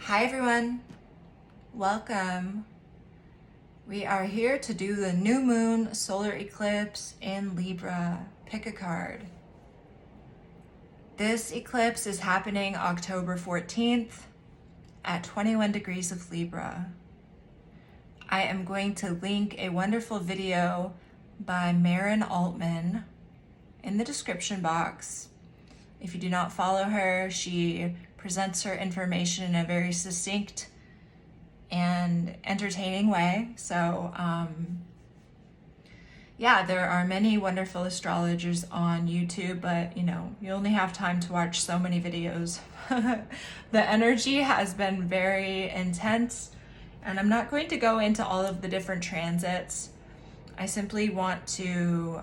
Hi everyone, welcome. We are here to do the new moon solar eclipse in Libra. Pick a card. This eclipse is happening October 14th at 21 degrees of Libra. I am going to link a wonderful video by Marin Altman in the description box. If you do not follow her, she presents her information in a very succinct and entertaining way. So yeah, there are many wonderful astrologers on YouTube, but you only have time to watch so many videos. The energy has been very intense, and I'm not going to go into all of the different transits. I simply want to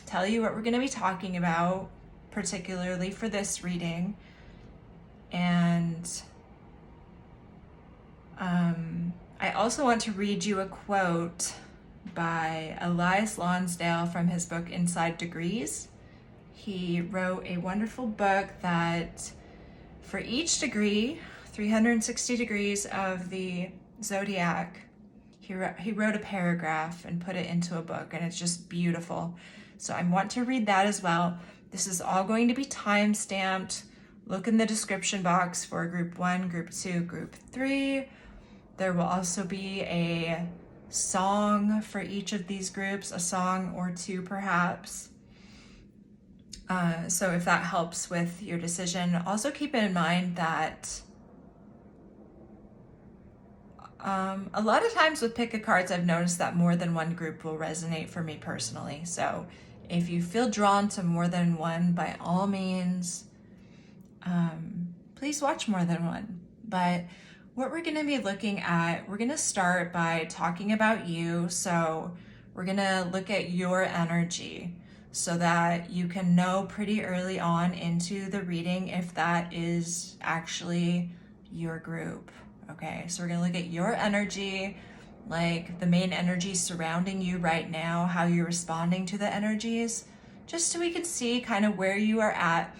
tell you what we're going to be talking about, particularly for this reading. And I also want to read you a quote by Elias Lonsdale from his book Inside Degrees. He wrote a wonderful book that for each degree, 360 degrees of the zodiac, he wrote a paragraph and put it into a book, and it's just beautiful. So I want to read that as well. This is all going to be time-stamped. Look in the description box for group 1, group 2, group 3. There will also be a song for each of these groups, a song or two perhaps. So if that helps with your decision, also keep in mind that a lot of times with pick a cards, I've noticed that more than one group will resonate for me personally. So if you feel drawn to more than one, by all means, please watch more than one. But what we're going to be looking at, we're going to start by talking about you. So we're going to look at your energy so that you can know pretty early on into the reading if that is actually your group. Okay, so we're going to look at your energy, like the main energy surrounding you right now, how you're responding to the energies, just so we can see kind of where you are at.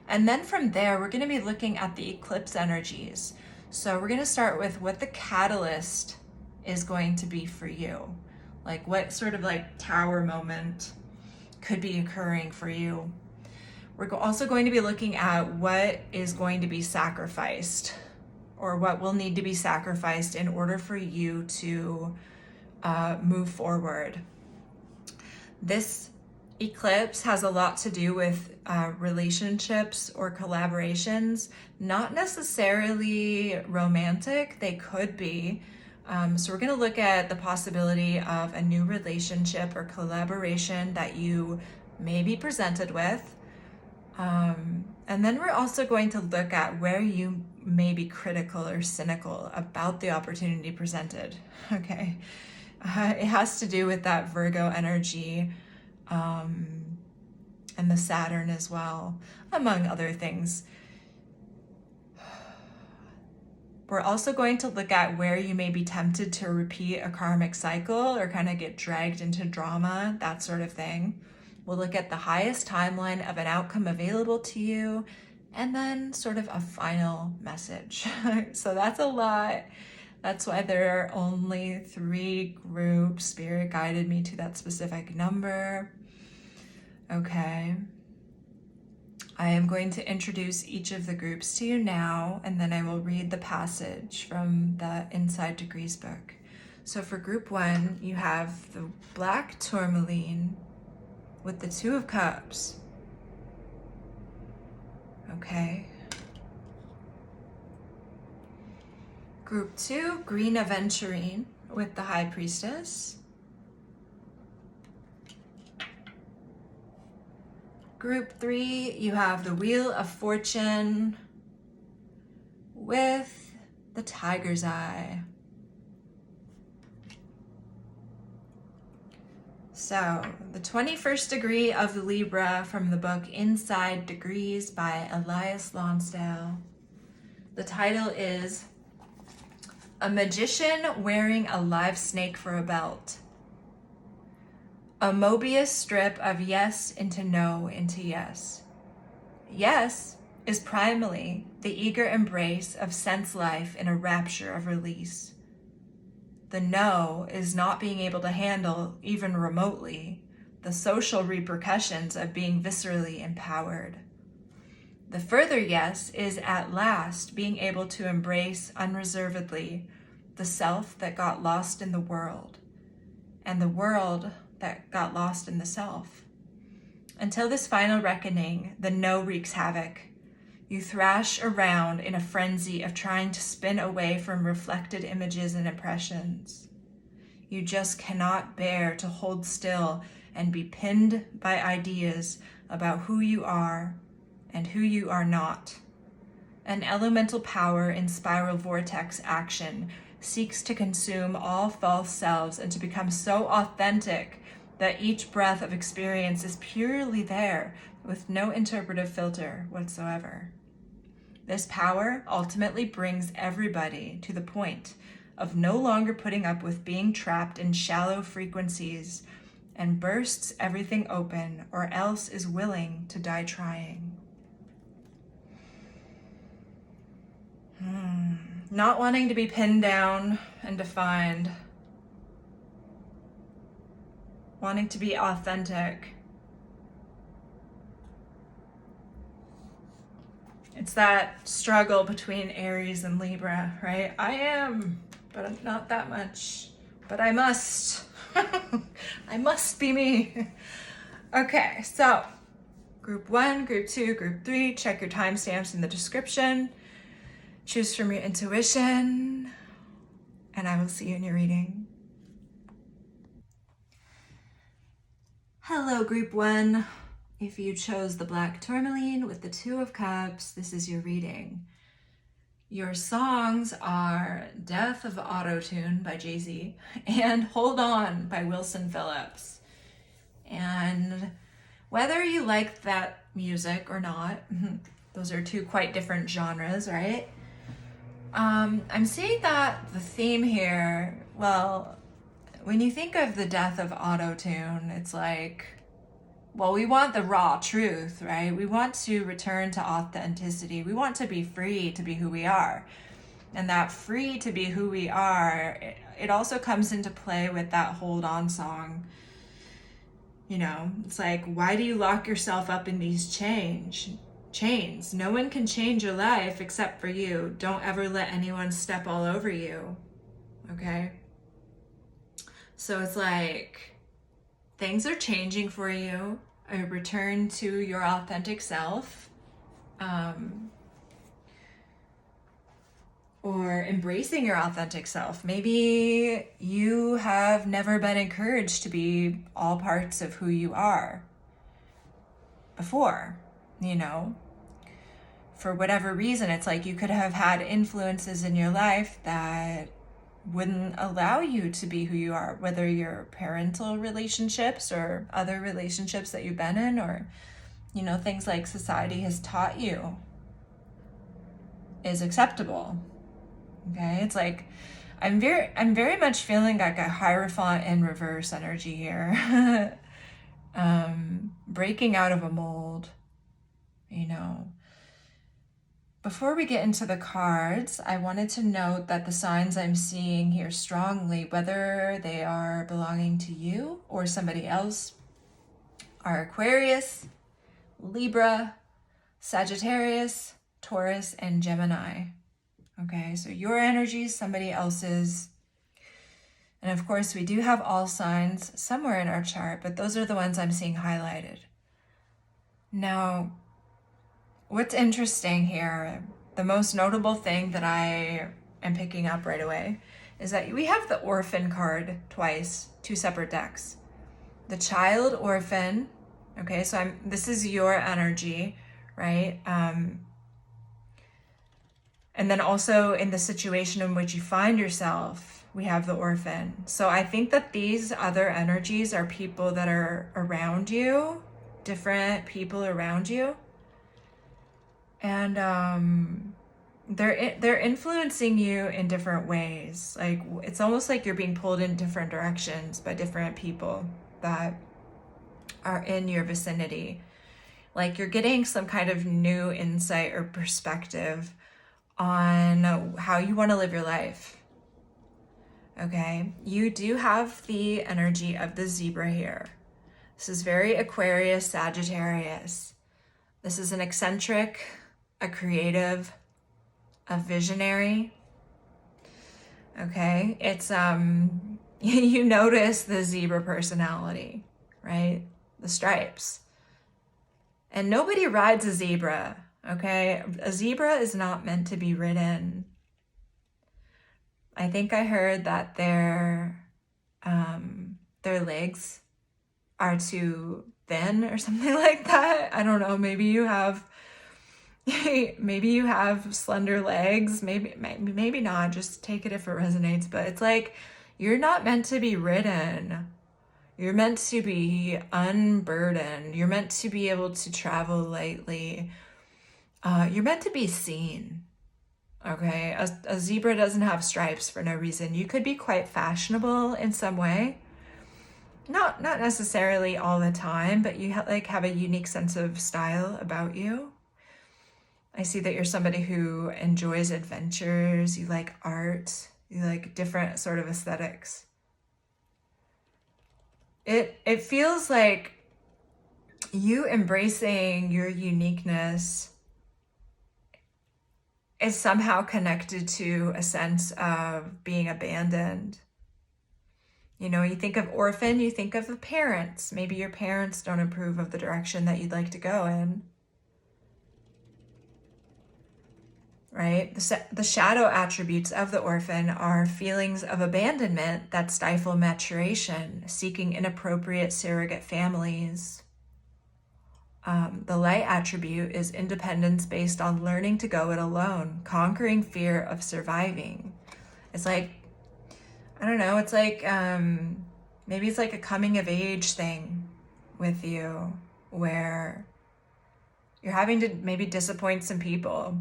And then from there, we're going to be looking at the eclipse energies. So we're going to start with what the catalyst is going to be for you. Like what sort of like tower moment could be occurring for you. We're also going to be looking at what is going to be sacrificed, or what will need to be sacrificed in order for you to move forward. This eclipse has a lot to do with relationships or collaborations, not necessarily romantic, they could be. So we're going to look at the possibility of a new relationship or collaboration that you may be presented with. And then we're also going to look at where you may be critical or cynical about the opportunity presented. Okay. It has to do with that Virgo energy, and the Saturn as well, among other things. We're also going to look at where you may be tempted to repeat a karmic cycle or kind of get dragged into drama, that sort of thing. We'll look at the highest timeline of an outcome available to you, and then sort of a final message. So that's a lot. That's why there are only 3 groups. Spirit guided me to that specific number. Okay. I am going to introduce each of the groups to you now, and then I will read the passage from the Inside Degrees book. So for group 1, you have the black tourmaline with the 2 of Cups. Okay. Group 2, green aventurine with the High Priestess. Group 3, you have the Wheel of Fortune with the Tiger's Eye. So, the 21st degree of the Libra from the book Inside Degrees by Elias Lonsdale. The title is A Magician Wearing a Live Snake for a Belt. A mobius strip of yes into no into yes. Yes, is primally the eager embrace of sense life in a rapture of release. The no is not being able to handle, even remotely, the social repercussions of being viscerally empowered. The further yes is at last being able to embrace unreservedly the self that got lost in the world, and the world that got lost in the self. Until this final reckoning, the no wreaks havoc. You thrash around in a frenzy of trying to spin away from reflected images and impressions. You just cannot bear to hold still and be pinned by ideas about who you are and who you are not. An elemental power in spiral vortex action seeks to consume all false selves and to become so authentic that each breath of experience is purely there with no interpretive filter whatsoever. This power ultimately brings everybody to the point of no longer putting up with being trapped in shallow frequencies and bursts everything open, or else is willing to die trying. Not wanting to be pinned down and defined. Wanting to be authentic. It's that struggle between Aries and Libra, right? I am, but not that much. But I must. I must be me. Okay, so group 1, group 2, group 3, check your timestamps in the description. Choose from your intuition, and I will see you in your reading. Hello, group 1. If you chose the black tourmaline with the 2 of Cups, this is your reading. Your songs are Death of Autotune by Jay-Z and Hold On by Wilson Phillips. And whether you like that music or not, those are 2 quite different genres, right? I'm seeing that the theme here, well, when you think of the death of autotune, it's like, well, we want the raw truth, right? We want to return to authenticity. We want to be free to be who we are. And that free to be who we are, it also comes into play with that Hold On song. You know, it's like, why do you lock yourself up in these chains? No one can change your life except for you. Don't ever let anyone step all over you. Okay? So it's like, things are changing for you. A return to your authentic self. Or embracing your authentic self. Maybe you have never been encouraged to be all parts of who you are before, you know? For whatever reason, it's like you could have had influences in your life that wouldn't allow you to be who you are, whether your parental relationships or other relationships that you've been in, or, you know, things like society has taught you is acceptable. Okay, it's like I'm very much feeling like a Hierophant in reverse energy here. Breaking out of a mold, you know. Before we get into the cards, I wanted to note that the signs I'm seeing here strongly, whether they are belonging to you or somebody else, are Aquarius, Libra, Sagittarius, Taurus, and Gemini. Okay, so your energy is somebody else's. And of course, we do have all signs somewhere in our chart, but those are the ones I'm seeing highlighted. Now, what's interesting here, the most notable thing that I am picking up right away, is that we have the orphan card twice, 2 separate decks. The child orphan, okay, so this is your energy, right? And then also in the situation in which you find yourself, we have the orphan. So I think that these other energies are people that are around you, different people around you. And they're influencing you in different ways. Like, it's almost like you're being pulled in different directions by different people that are in your vicinity. Like you're getting some kind of new insight or perspective on how you want to live your life. Okay, you do have the energy of the zebra here. This is very Aquarius, Sagittarius. This is an eccentric, a creative, a visionary. Okay, it's you notice the zebra personality, right? The stripes. And nobody rides a zebra, okay? A zebra is not meant to be ridden. I think I heard that their legs are too thin or something like that. I don't know. Maybe you have slender legs. Maybe not. Just take it if it resonates. But it's like you're not meant to be ridden. You're meant to be unburdened. You're meant to be able to travel lightly. You're meant to be seen. Okay, a zebra doesn't have stripes for no reason. You could be quite fashionable in some way. Not necessarily all the time, but you have a unique sense of style about you. I see that you're somebody who enjoys adventures. You like art. You like different sort of aesthetics. It feels like you embracing your uniqueness is somehow connected to a sense of being abandoned. You know, you think of orphan, you think of the parents. Maybe your parents don't approve of the direction that you'd like to go in. Right? The shadow attributes of the orphan are feelings of abandonment that stifle maturation, seeking inappropriate surrogate families. The light attribute is independence based on learning to go it alone, conquering fear of surviving. It's like, I don't know, it's like, maybe it's like a coming of age thing with you where you're having to maybe disappoint some people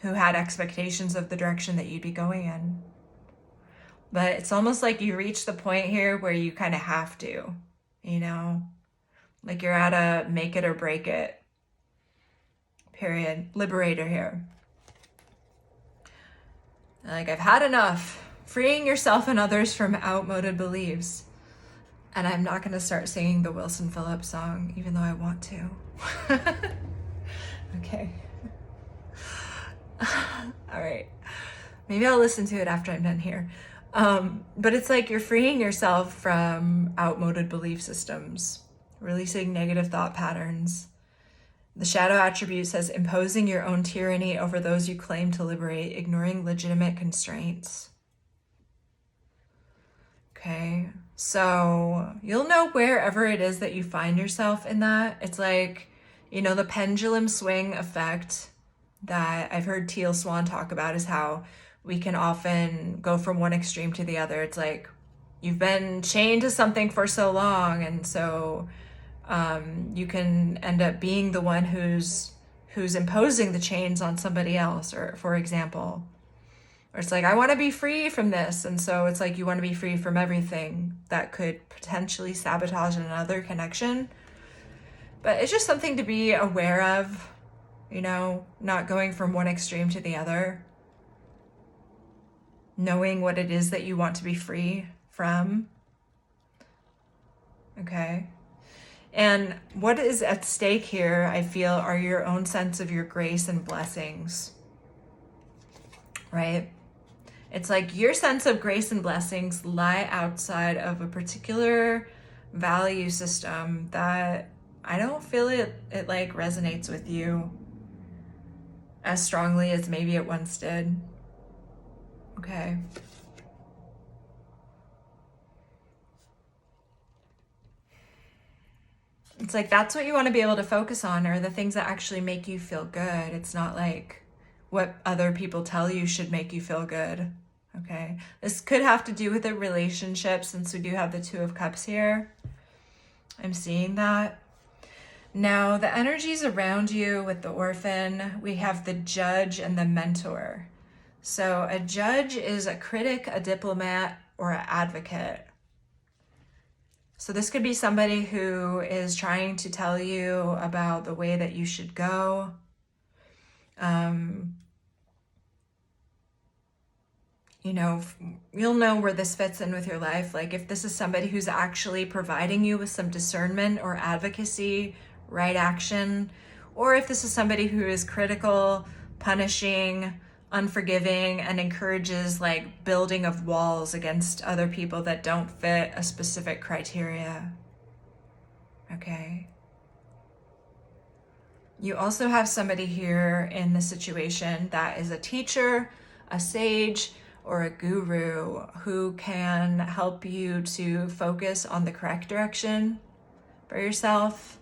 who had expectations of the direction that you'd be going in. But it's almost like you reach the point here where you kind of have to, you know? Like you're at a make it or break it period. Liberator here. Like, I've had enough. Freeing yourself and others from outmoded beliefs. And I'm not going to start singing the Wilson Phillips song, even though I want to. Okay. All right. Maybe I'll listen to it after I'm done here. But it's like you're freeing yourself from outmoded belief systems. Releasing negative thought patterns. The shadow attribute says imposing your own tyranny over those you claim to liberate, ignoring legitimate constraints. Okay, so you'll know wherever it is that you find yourself in that. It's like, you know, the pendulum swing effect that I've heard Teal Swan talk about is how we can often go from one extreme to the other. It's like you've been chained to something for so long, and so you can end up being the one who's imposing the chains on somebody else, or for example, or it's like, I want to be free from this, and so it's like you want to be free from everything that could potentially sabotage another connection. But it's just something to be aware of, you know, not going from one extreme to the other, knowing what it is that you want to be free from. Okay. And what is at stake here, I feel, are your own sense of your grace and blessings, right? It's like your sense of grace and blessings lie outside of a particular value system that I don't feel it like resonates with you as strongly as maybe it once did. Okay. It's like that's what you want to be able to focus on, are the things that actually make you feel good. It's not like what other people tell you should make you feel good. Okay. This could have to do with a relationship, since we do have the Two of Cups here. I'm seeing that. Now, the energies around you with the orphan, we have the judge and the mentor. So a judge is a critic, a diplomat, or an advocate. So this could be somebody who is trying to tell you about the way that you should go. You know, you'll know where this fits in with your life. Like if this is somebody who's actually providing you with some discernment or advocacy, right action, or if this is somebody who is critical, punishing, unforgiving, and encourages like building of walls against other people that don't fit a specific criteria. Okay. You also have somebody here in the situation that is a teacher, a sage, or a guru who can help you to focus on the correct direction for yourself.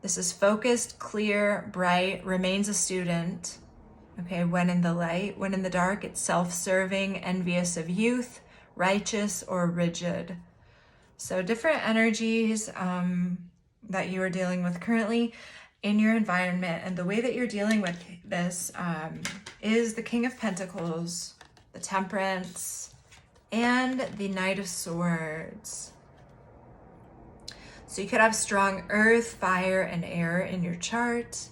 This is focused, clear, bright, remains a student. Okay, when in the light, when in the dark, it's self-serving, envious of youth, righteous, or rigid. So different energies that you are dealing with currently in your environment, and the way that you're dealing with this is the King of Pentacles, the Temperance, and the Knight of Swords. So you could have strong earth, fire, and air in your chart.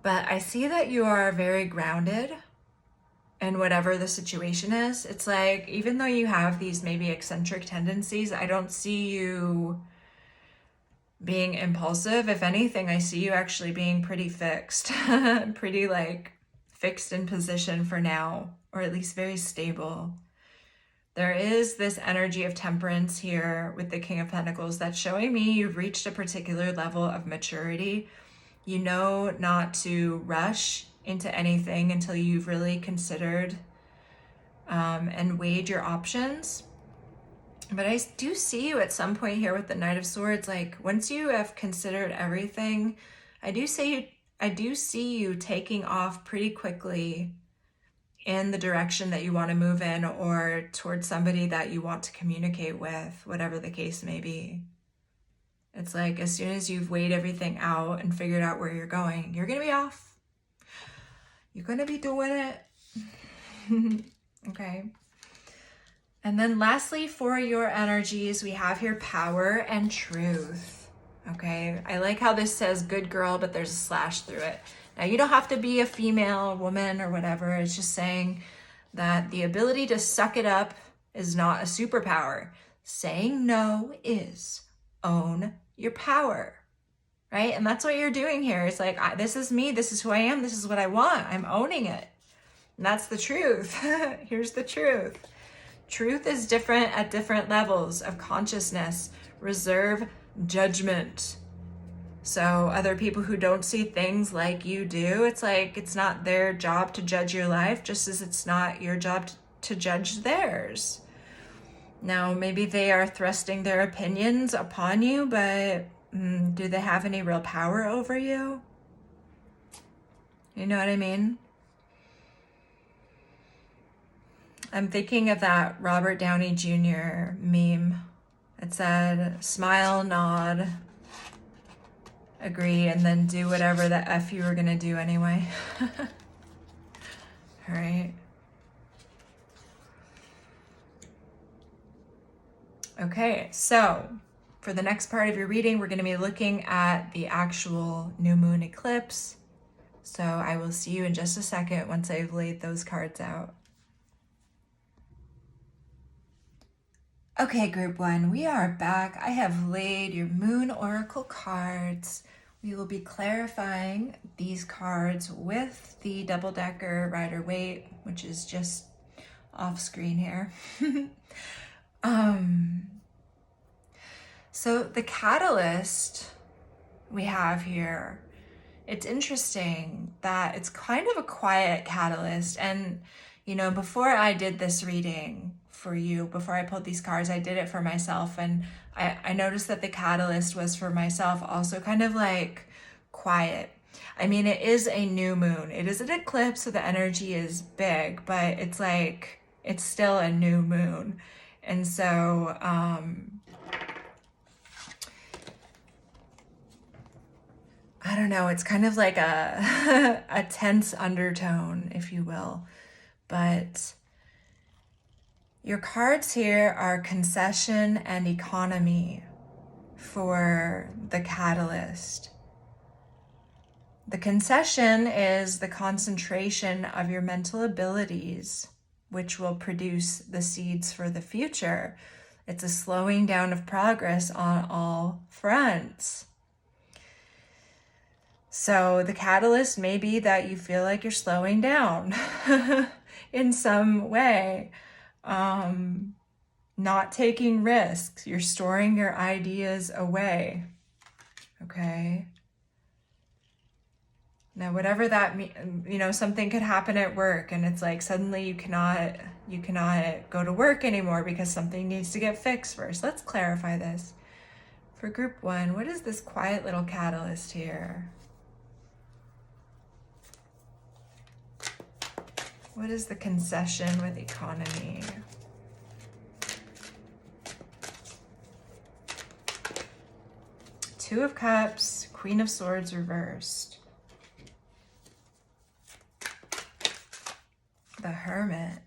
But I see that you are very grounded in whatever the situation is. It's like, even though you have these maybe eccentric tendencies, I don't see you being impulsive. If anything, I see you actually being pretty fixed, pretty like fixed in position for now, or at least very stable. There is this energy of temperance here with the King of Pentacles that's showing me you've reached a particular level of maturity. You know not to rush into anything until you've really considered and weighed your options. But I do see you at some point here with the Knight of Swords, like once you have considered everything, I do see you taking off pretty quickly in the direction that you want to move in, or towards somebody that you want to communicate with, whatever the case may be. It's like as soon as you've weighed everything out and figured out where you're going, you're going to be off. You're going to be doing it. Okay. And then lastly, for your energies, we have here power and truth. Okay. I like how this says good girl, but there's a slash through it. Now, you don't have to be a female, woman, or whatever. It's just saying that the ability to suck it up is not a superpower. Saying no is. Own your power, right? And that's what you're doing here. It's like, this is me. This is who I am. This is what I want. I'm owning it. And that's the truth. Here's the truth. Truth is different at different levels of consciousness, reserve, judgment. So other people who don't see things like you do, it's like it's not their job to judge your life, just as it's not your job to judge theirs. Now, maybe they are thrusting their opinions upon you, but do they have any real power over you? You know what I mean? I'm thinking of that Robert Downey Jr. meme. It said, smile, nod, agree, and then do whatever the F you were gonna do anyway. All right. Okay, so for the next part of your reading, we're gonna be looking at the actual new moon eclipse. So I will see you in just a second once I've laid those cards out. Okay, group one, we are back. I have laid your moon oracle cards. We will be clarifying these cards with the double-decker Rider-Waite, which is just off screen here. So the catalyst we have here, it's interesting that it's kind of a quiet catalyst. And, you know, before I did this reading for you, before I pulled these cards, I did it for myself. And I noticed that the catalyst was for myself also kind of like quiet. I mean, it is a new moon. It is an eclipse, so the energy is big, but it's like, it's still a new moon. And so, I don't know, it's kind of like a tense undertone, if you will. But Your cards here are concession and economy for the catalyst. The concession is the concentration of your mental abilities, which will produce the seeds for the future. It's a slowing down of progress on all fronts. So the catalyst may be that you feel like you're slowing down in some way. Not taking risks. You're storing your ideas away. Okay. Now, whatever that means, something could happen at work and it's like suddenly you cannot go to work anymore because something needs to get fixed first. Let's clarify this. For group 1, what is this quiet little catalyst here? What is the concession with economy? Two of Cups, Queen of Swords reversed. The Hermit.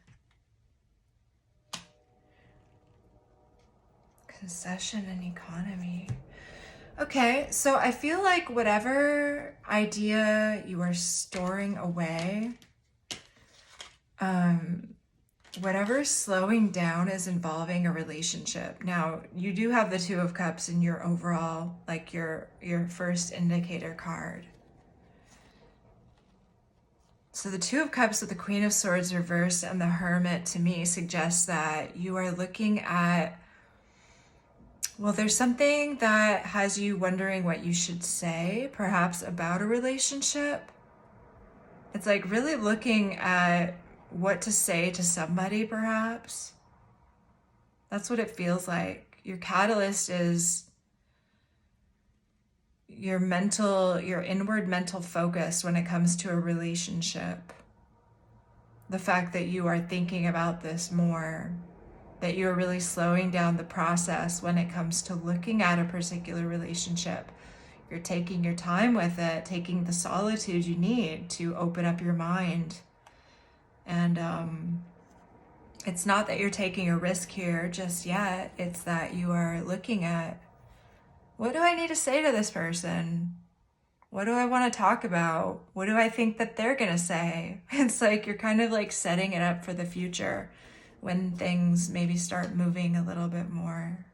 Concession and economy. Okay, so I feel like whatever idea you are storing away, whatever slowing down is involving a relationship. Now, you do have the Two of Cups in your overall, like your first indicator card. So the Two of Cups with the Queen of Swords reversed and the Hermit to me suggests that you are looking at, well, there's something that has you wondering what you should say, perhaps about a relationship. It's like really looking at what to say to somebody, perhaps. That's what it feels like. Your catalyst is your inward mental focus when it comes to a relationship. The fact that you are thinking about this more, that you're really slowing down the process when it comes to looking at a particular relationship. You're taking your time with it, taking the solitude you need to open up your mind. And it's not that you're taking a risk here just yet. It's that you are looking at, what do I need to say to this person? What do I want to talk about? What do I think that they're going to say? It's like you're kind of like setting it up for the future when things maybe start moving a little bit more.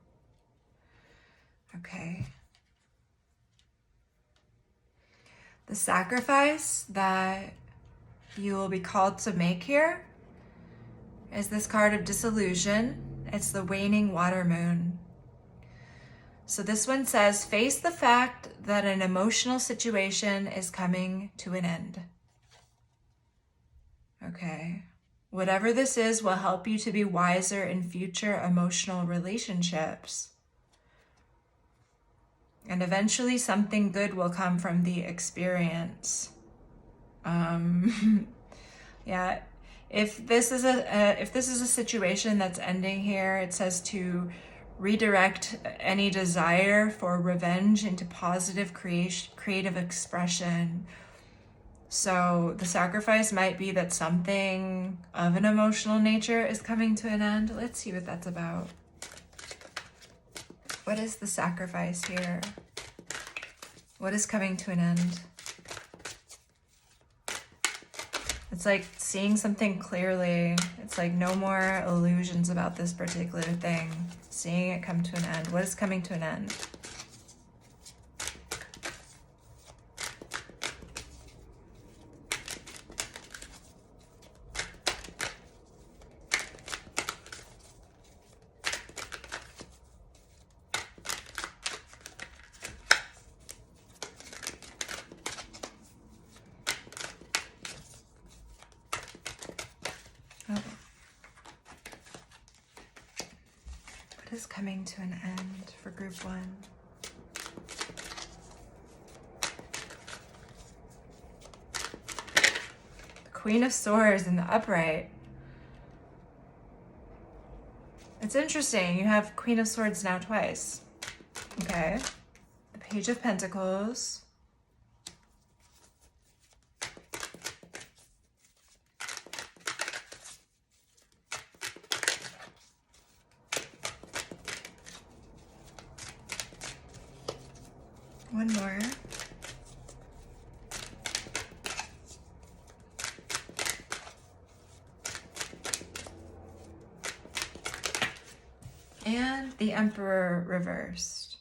Okay. The sacrifice that you will be called to make here is this card of disillusion. It's the waning water moon. So this one says, face the fact that an emotional situation is coming to an end. Okay. Whatever this is will help you to be wiser in future emotional relationships. And eventually something good will come from the experience. Yeah, if this is a situation that's ending here, it says to redirect any desire for revenge into positive creative expression. So the sacrifice might be that something of an emotional nature is coming to an end. Let's see what that's about. What is the sacrifice here? What is coming to an end? It's like seeing something clearly. It's like no more illusions about this particular thing. Seeing it come to an end. What is coming to an end? Is coming to an end for group 1. The Queen of Swords in the upright. It's interesting. You have Queen of Swords now twice. Okay. The Page of Pentacles. more. And the Emperor reversed.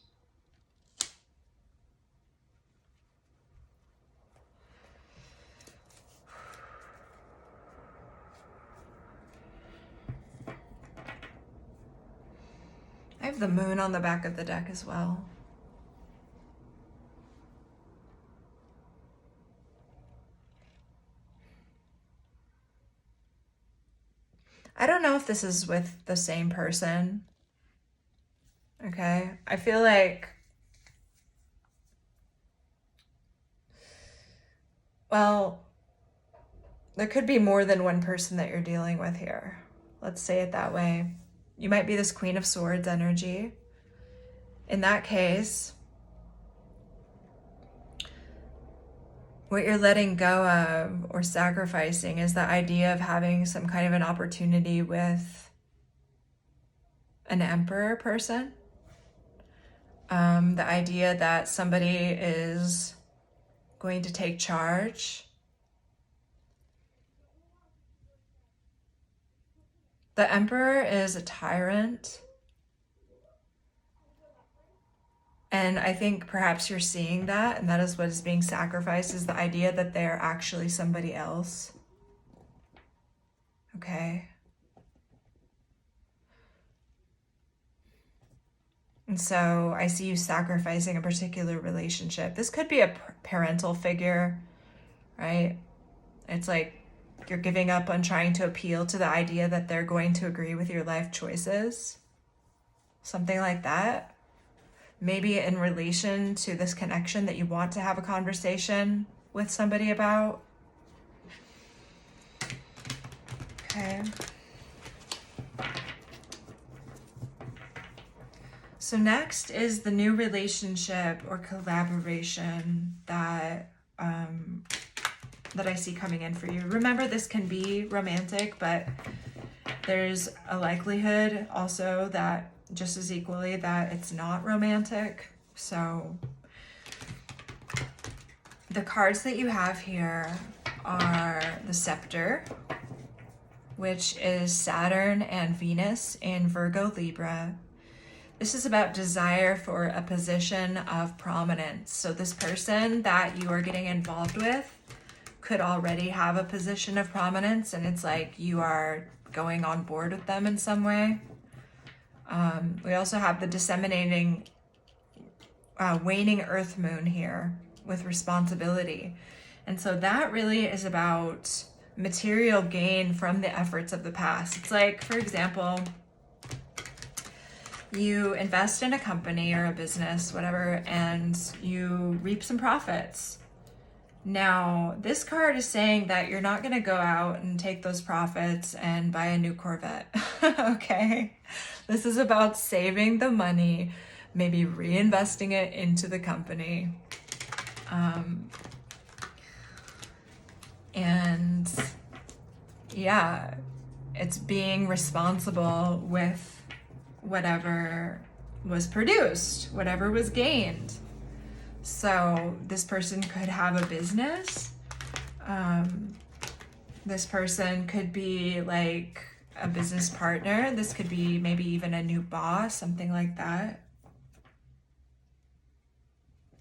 I have the Moon on the back of the deck as well. I don't know if this is with the same person. Okay, I feel like, well, there could be more than one person that you're dealing with here. Let's say it that way. You might be this Queen of Swords energy. In that case, what you're letting go of or sacrificing is the idea of having some kind of an opportunity with an Emperor person. The idea that somebody is going to take charge. The Emperor is a tyrant. And I think perhaps you're seeing that, and that is what is being sacrificed, is the idea that they're actually somebody else. Okay. And so I see you sacrificing a particular relationship. This could be a parental figure, right? It's like you're giving up on trying to appeal to the idea that they're going to agree with your life choices. Something like that. Maybe in relation to this connection that you want to have a conversation with somebody about. Okay. So next is the new relationship or collaboration that I see coming in for you. Remember, this can be romantic, but there's a likelihood also that just as equally that it's not romantic. So the cards that you have here are the Scepter, which is Saturn and Venus in Virgo, Libra. This is about desire for a position of prominence. So this person that you are getting involved with could already have a position of prominence, and it's like you are going on board with them in some way. We also have the disseminating, waning earth moon here with responsibility. And so that really is about material gain from the efforts of the past. It's like, for example, you invest in a company or a business, whatever, and you reap some profits. Now, this card is saying that you're not going to go out and take those profits and buy a new Corvette. Okay? This is about saving the money, maybe reinvesting it into the company. And yeah, it's being responsible with whatever was produced, whatever was gained. So this person could have a business. This person could be like a business partner. This could be maybe even a new boss, something like that.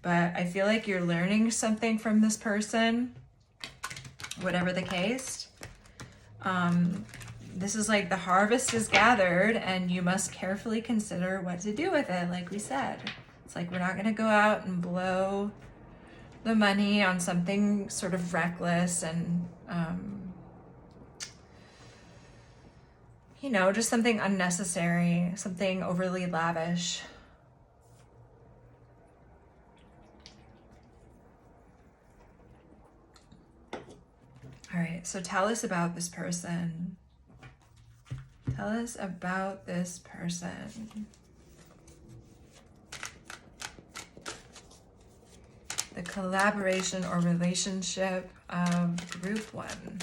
But I feel like you're learning something from this person, whatever the case. This is like the harvest is gathered and you must carefully consider what to do with it, like we said. It's like we're not going to go out and blow the money on something sort of reckless and, just something unnecessary, something overly lavish. All right, so tell us about this person. Tell us about this person. The collaboration or relationship of group one.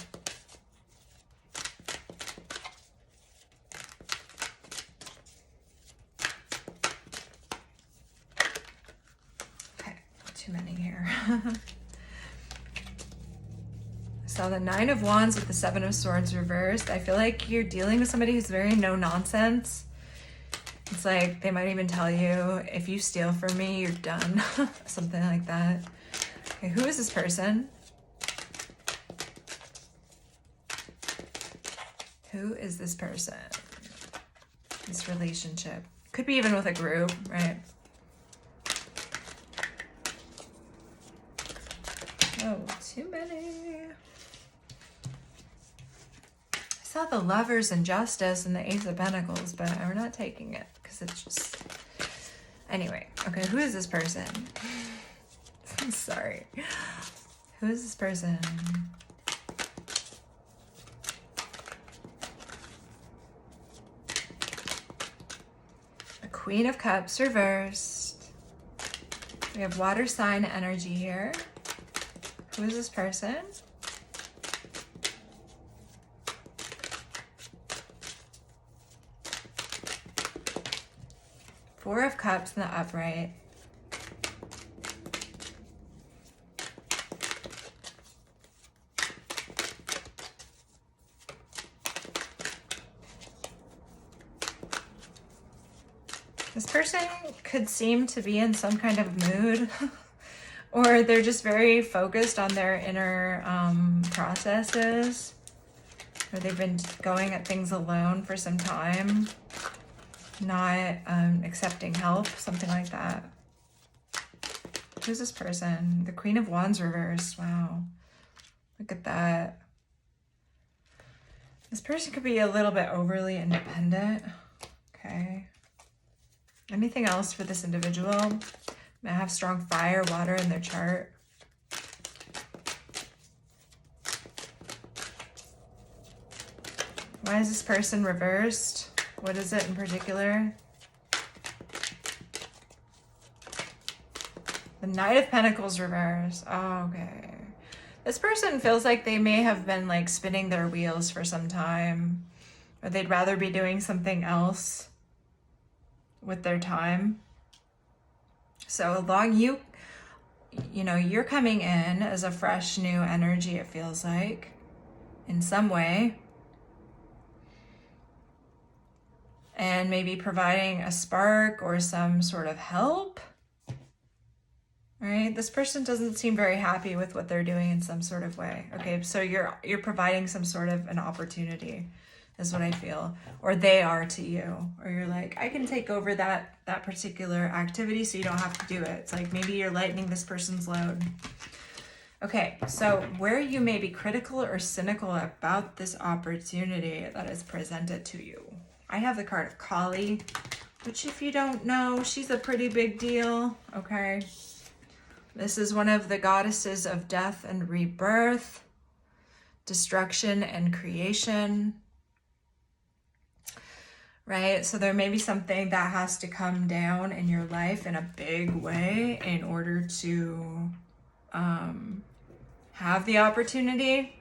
Okay, 2 many here. So the Nine of Wands with the Seven of Swords reversed. I feel like you're dealing with somebody who's very no nonsense. It's like they might even tell you, if you steal from me, you're done. Something like that. Okay, who is this person? Who is this person? This relationship. Could be even with a group, right? Oh, too many. I saw the Lovers and Justice and the Ace of Pentacles, but we're not taking it because it's just... Anyway, okay, who is this person? I'm sorry. Who is this person? The Queen of Cups reversed. We have water sign energy here. Who is this person? Four of Cups in the upright. This person could seem to be in some kind of mood or they're just very focused on their inner processes, or they've been going at things alone for some time, not accepting help, something like that. Who's this person? The Queen of Wands reversed. Wow. Look at that. This person could be a little bit overly independent. Okay. Anything else for this individual? May have strong fire, water in their chart. Why is this person reversed? What is it in particular? The Knight of Pentacles reversed. Oh, okay. This person feels like they may have been like spinning their wheels for some time, or they'd rather be doing something else with their time. So along you know, you're coming in as a fresh new energy, it feels like, in some way. And maybe providing a spark or some sort of help. Right? This person doesn't seem very happy with what they're doing in some sort of way. Okay, so you're providing some sort of an opportunity, is what I feel. Or they are to you. Or you're like, I can take over that particular activity so you don't have to do it. It's like maybe you're lightening this person's load. Okay, so where you may be critical or cynical about this opportunity that is presented to you. I have the card of Kali, which if you don't know, she's a pretty big deal, okay? This is one of the goddesses of death and rebirth, destruction and creation, right? So there may be something that has to come down in your life in a big way in order to have the opportunity.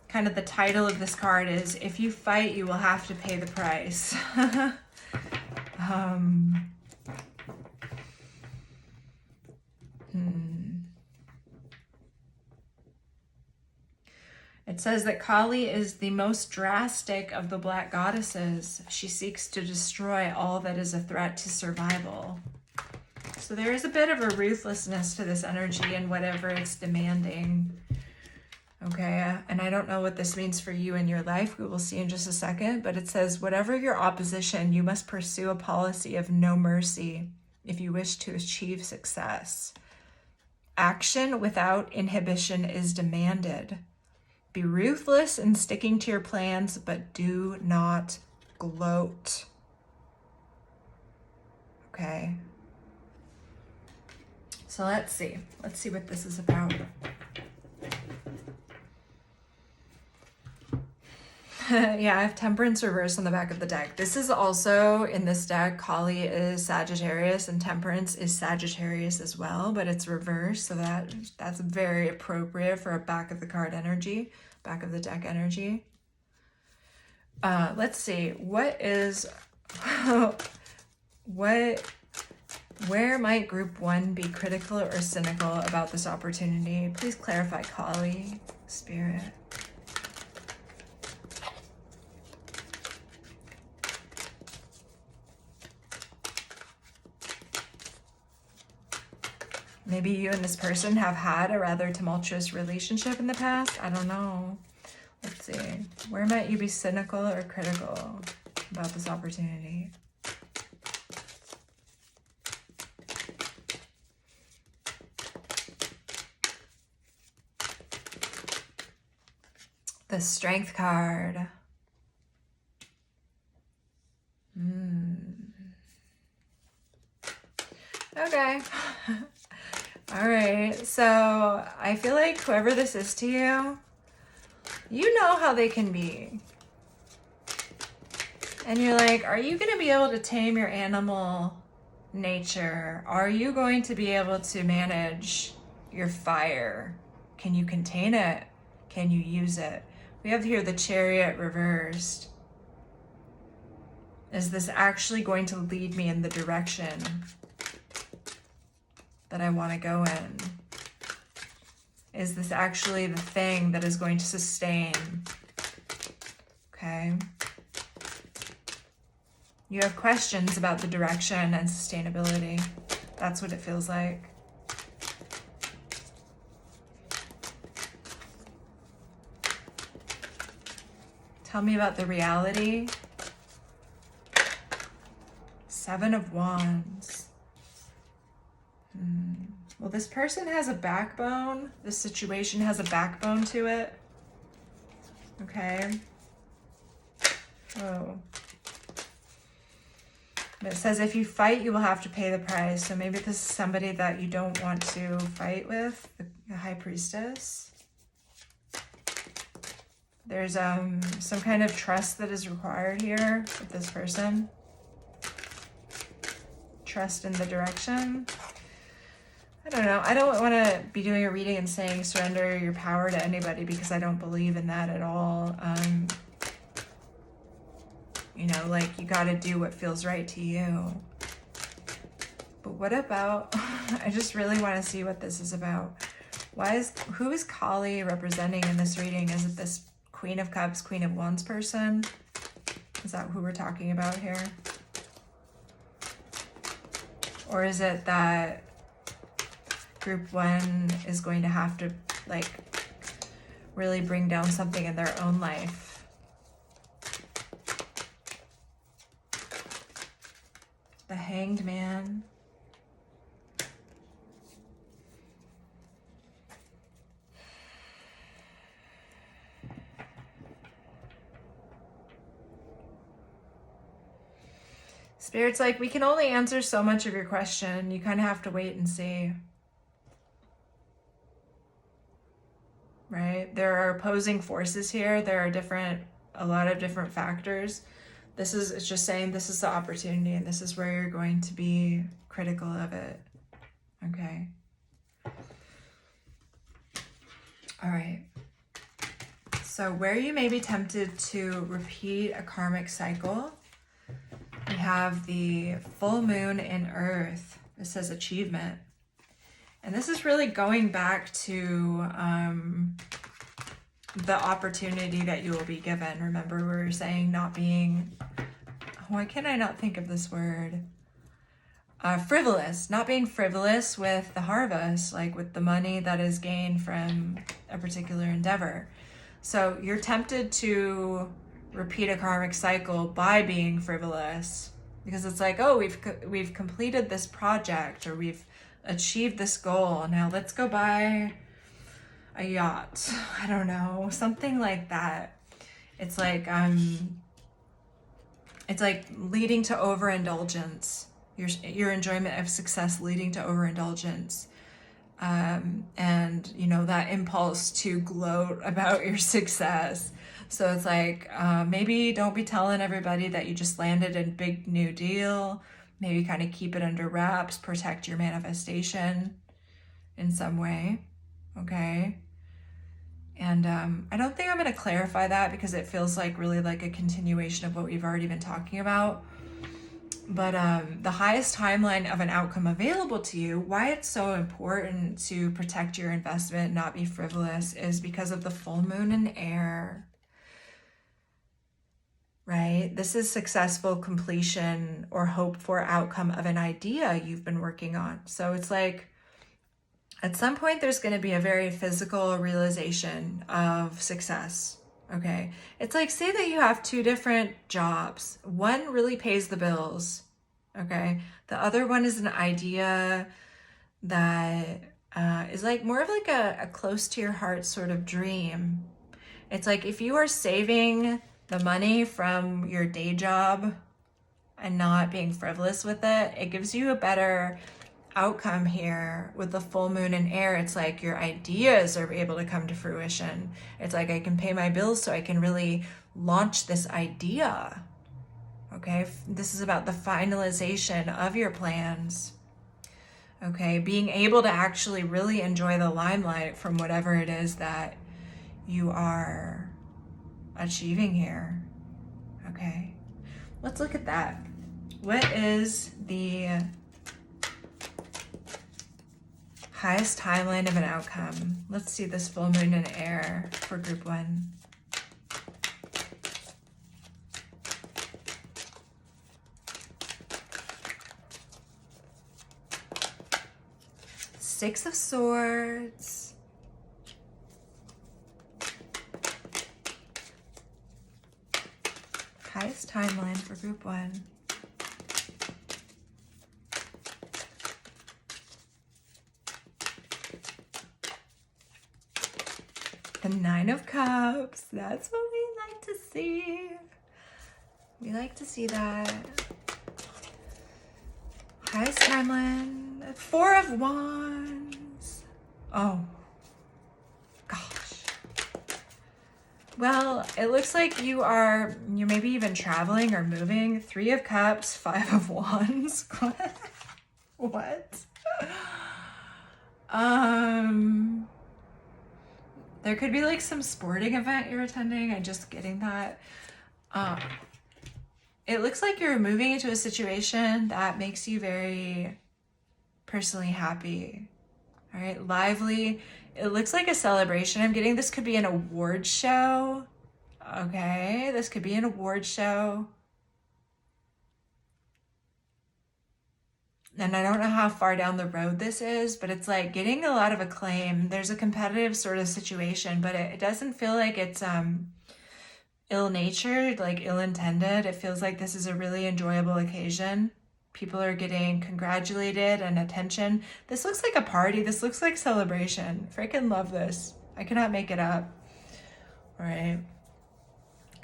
Kind of the title of this card is, if you fight, you will have to pay the price. It says that Kali is the most drastic of the black goddesses. She seeks to destroy all that is a threat to survival. So there is a bit of a ruthlessness to this energy and whatever it's demanding. Okay, and I don't know what this means for you in your life. We will see in just a second, but it says, whatever your opposition, you must pursue a policy of no mercy if you wish to achieve success. Action without inhibition is demanded. Be ruthless in sticking to your plans, but do not gloat. Okay. So let's see. Let's see what this is about. Yeah, I have Temperance reversed on the back of the deck. This is also, in this deck, Kali is Sagittarius and Temperance is Sagittarius as well, but it's reversed, so that's very appropriate for a back of the card energy, back of the deck energy. Let's see, what Where might group 1 be critical or cynical about this opportunity? Please clarify, Kali, Spirit. Maybe you and this person have had a rather tumultuous relationship in the past. I don't know. Let's see. Where might you be cynical or critical about this opportunity? The Strength card. Okay. All right. So I feel like whoever this is to you, you know how they can be. And you're like, are you going to be able to tame your animal nature? Are you going to be able to manage your fire? Can you contain it? Can you use it? We have here the Chariot reversed. Is this actually going to lead me in the direction that I want to go in? Is this actually the thing that is going to sustain? Okay. You have questions about the direction and sustainability. That's what it feels like. Tell me about the reality. 7 of Wands. Well, this person has a backbone. This situation has a backbone to it. Okay. Oh. But it says if you fight, you will have to pay the price. So maybe this is somebody that you don't want to fight with, the High Priestess. There's some kind of trust that is required here with this person. Trust in the direction. I don't know. I don't want to be doing a reading and saying surrender your power to anybody because I don't believe in that at all. You know, like you got to do what feels right to you. But what about, I just really want to see what this is about. Who is Kali representing in this reading? Is it this Queen of Cups, Queen of Wands person? Is that who we're talking about here? Or is it that group 1 is going to have to like really bring down something in their own life? The Hanged Man. Spirit's like, we can only answer so much of your question. You kind of have to wait and see. Right? There are opposing forces here. There are a lot of different factors. It's just saying this is the opportunity and this is where you're going to be critical of it. Okay. All right. So where you may be tempted to repeat a karmic cycle, we have the full moon in Earth. This says achievement. And this is really going back to the opportunity that you will be given. Remember, we were saying not being, why can I not think of this word? Frivolous, not being frivolous with the harvest, like with the money that is gained from a particular endeavor. So you're tempted to repeat a karmic cycle by being frivolous because it's like, oh, we've completed this project or we've achieved this goal. Now let's go buy a yacht. I don't know, something like that. It's like leading to overindulgence. Your enjoyment of success leading to overindulgence. And you know, that impulse to gloat about your success. So it's like, maybe don't be telling everybody that you just landed a big new deal. Maybe kind of keep it under wraps, protect your manifestation in some way. Okay. And I don't think I'm going to clarify that because it feels like really like a continuation of what we've already been talking about. But the highest timeline of an outcome available to you, why it's so important to protect your investment, not be frivolous, is because of the full moon in air, right? This is successful completion or hope for outcome of an idea you've been working on. So it's like, at some point, there's going to be a very physical realization of success. Okay. It's like, say that you have two different jobs. One really pays the bills. Okay. The other one is an idea that is like more of like a close to your heart sort of dream. It's like, if you are saving the money from your day job and not being frivolous with it, it gives you a better outcome here with the full moon in air. It's like your ideas are able to come to fruition. It's like, I can pay my bills so I can really launch this idea. Okay, this is about the finalization of your plans. Okay, being able to actually really enjoy the limelight from whatever it is that you are achieving here. Okay, let's look at that. What is the highest timeline of an outcome? Let's see this full moon in air for group 1. Six of Swords. Highest timeline for group 1. The Nine of Cups. That's what we like to see. We like to see that. Highest timeline. Four of Wands. Oh, gosh. Well, it looks like you're maybe even traveling or moving. Three of Cups, Five of Wands. What? There could be like some sporting event you're attending. I'm just getting that. It looks like you're moving into a situation that makes you very personally happy. All right, lively. It looks like a celebration. I'm getting this could be an award show. Okay, this could be an award show. And I don't know how far down the road this is, but it's like getting a lot of acclaim. There's a competitive sort of situation, but it doesn't feel like it's ill-natured, like ill-intended. It feels like this is a really enjoyable occasion. People are getting congratulated and attention. This looks like a party. This looks like celebration. Freaking love this. I cannot make it up. All right.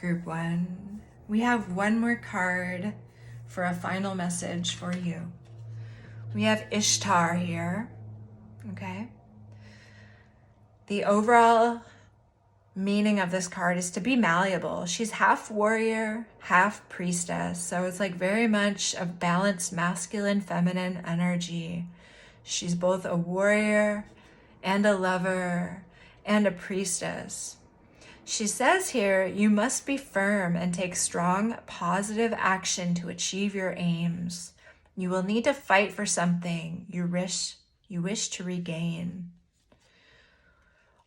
Group 1. We have one more card for a final message for you. We have Ishtar here. Okay. The overall meaning of this card is to be malleable. She's half warrior, half priestess. So it's like very much a balanced masculine, feminine energy. She's both a warrior and a lover and a priestess. She says here, you must be firm and take strong, positive action to achieve your aims. You will need to fight for something you wish to regain.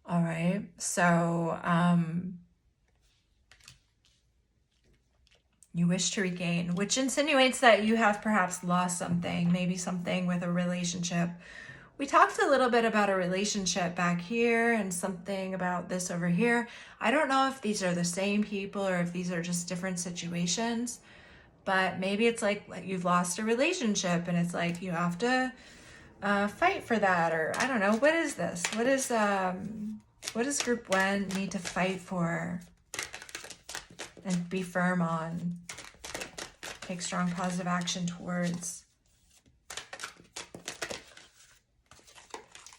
All right, so you wish to regain, which insinuates that you have perhaps lost something, maybe something with a relationship. We talked a little bit about a relationship back here and something about this over here. I don't know if these are the same people or if these are just different situations, but maybe it's like you've lost a relationship and it's like you have to fight for that, or I don't know. What is this? What does group 1 need to fight for and be firm on? Take strong positive action towards.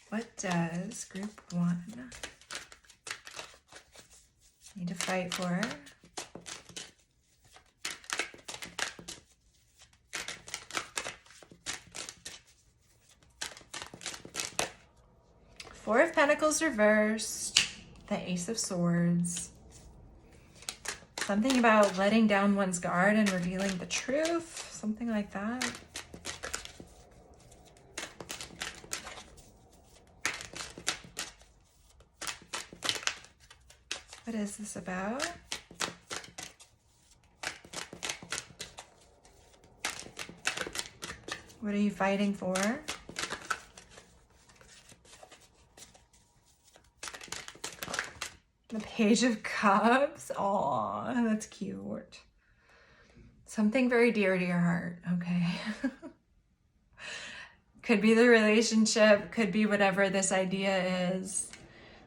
What does group 1 need to fight for? Four of Pentacles reversed, the Ace of Swords. Something about letting down one's guard and revealing the truth. something like that. What is this about? What are you fighting for? The Page of Cups. Aw, that's cute. Something very dear to your heart. Okay. Could be the relationship, could be whatever this idea is.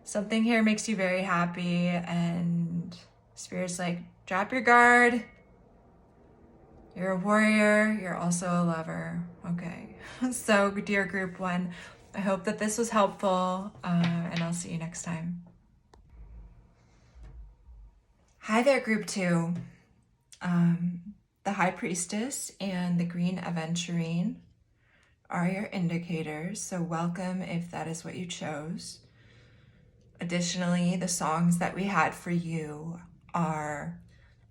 Something here makes you very happy, and Spirit's like, drop your guard. You're a warrior, you're also a lover. Okay. So, dear group 1, I hope that this was helpful, and I'll see you next time. Hi there, group 2. The High Priestess and the Green Aventurine are your indicators, so welcome if that is what you chose. Additionally, the songs that we had for you are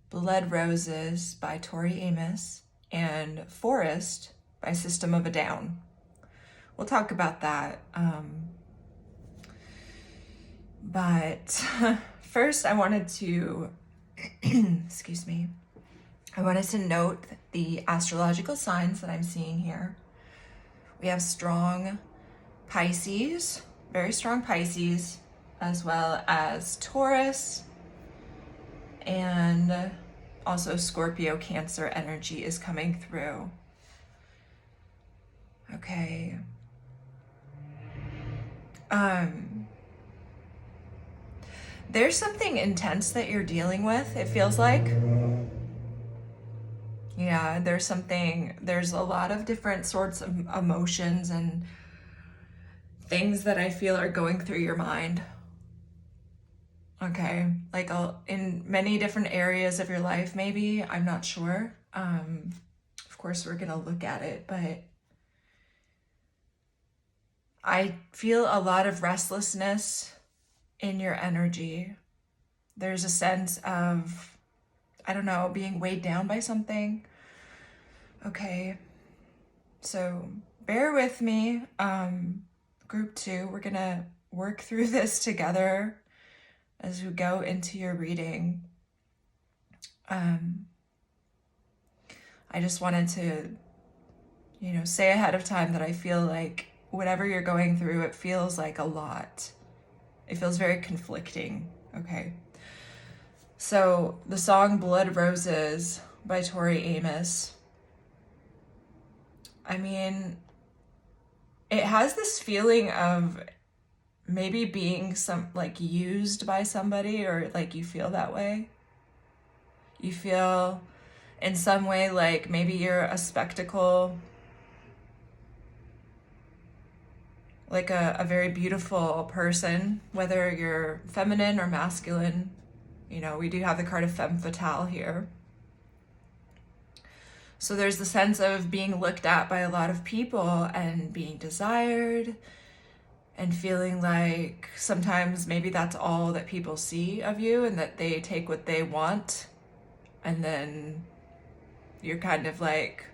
Blood Roses by Tori Amos and Forest by System of a Down. We'll talk about that. But first I wanted to, excuse me, I wanted to note the astrological signs that I'm seeing here. We have strong Pisces, very strong Pisces, as well as Taurus, and also Scorpio, Cancer energy is coming through. Okay. There's something intense that you're dealing with, it feels like. Yeah, there's a lot of different sorts of emotions and things that I feel are going through your mind. Okay, like in many different areas of your life, maybe, I'm not sure. Of course, we're gonna look at it, but I feel a lot of restlessness in your energy. There's a sense of, I don't know, being weighed down by something. Okay, so bear with me. Group 2, we're gonna work through this together as we go into your reading. I just wanted to, say ahead of time that I feel like whatever you're going through, it feels like a lot. It feels very conflicting. Okay. So the song Blood Roses by Tori Amos, I mean, it has this feeling of maybe being used by somebody, or like you feel that way. You feel in some way like maybe you're a spectacle, like a very beautiful person, whether you're feminine or masculine. We do have the card of femme fatale here. So there's the sense of being looked at by a lot of people and being desired, and feeling like sometimes maybe that's all that people see of you, and that they take what they want, and then you're kind of like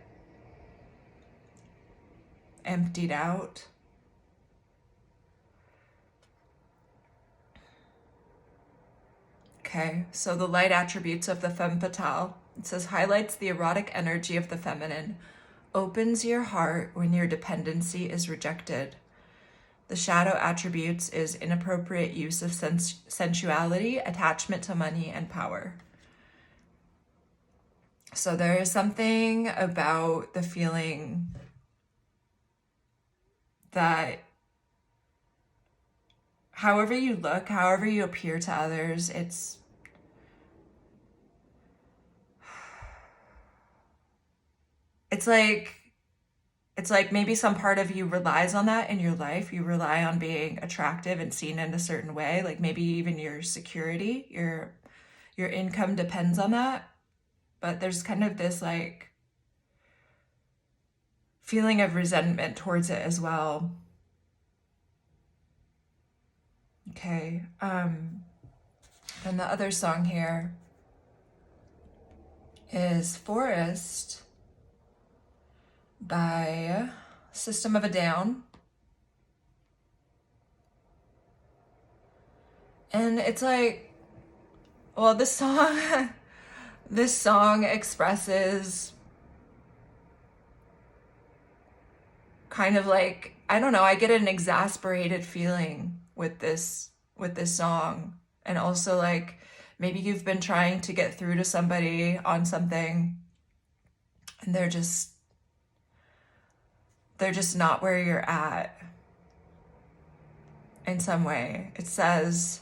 emptied out. Okay, so the light attributes of the femme fatale, it says, highlights the erotic energy of the feminine, opens your heart when your dependency is rejected. The shadow attributes is inappropriate use of sensuality, attachment to money, and power. So there is something about the feeling that however you look, however you appear to others, it's like maybe some part of you relies on that in your life. You rely on being attractive and seen in a certain way. Like maybe even your security, your income depends on that. But there's kind of this like feeling of resentment towards it as well. Okay. And the other song here is Forest by System of a Down. And it's like, well, this song, this song expresses kind of like, I don't know, I get an exasperated feeling with this song. And also like maybe you've been trying to get through to somebody on something and they're just not where you're at in some way. It says,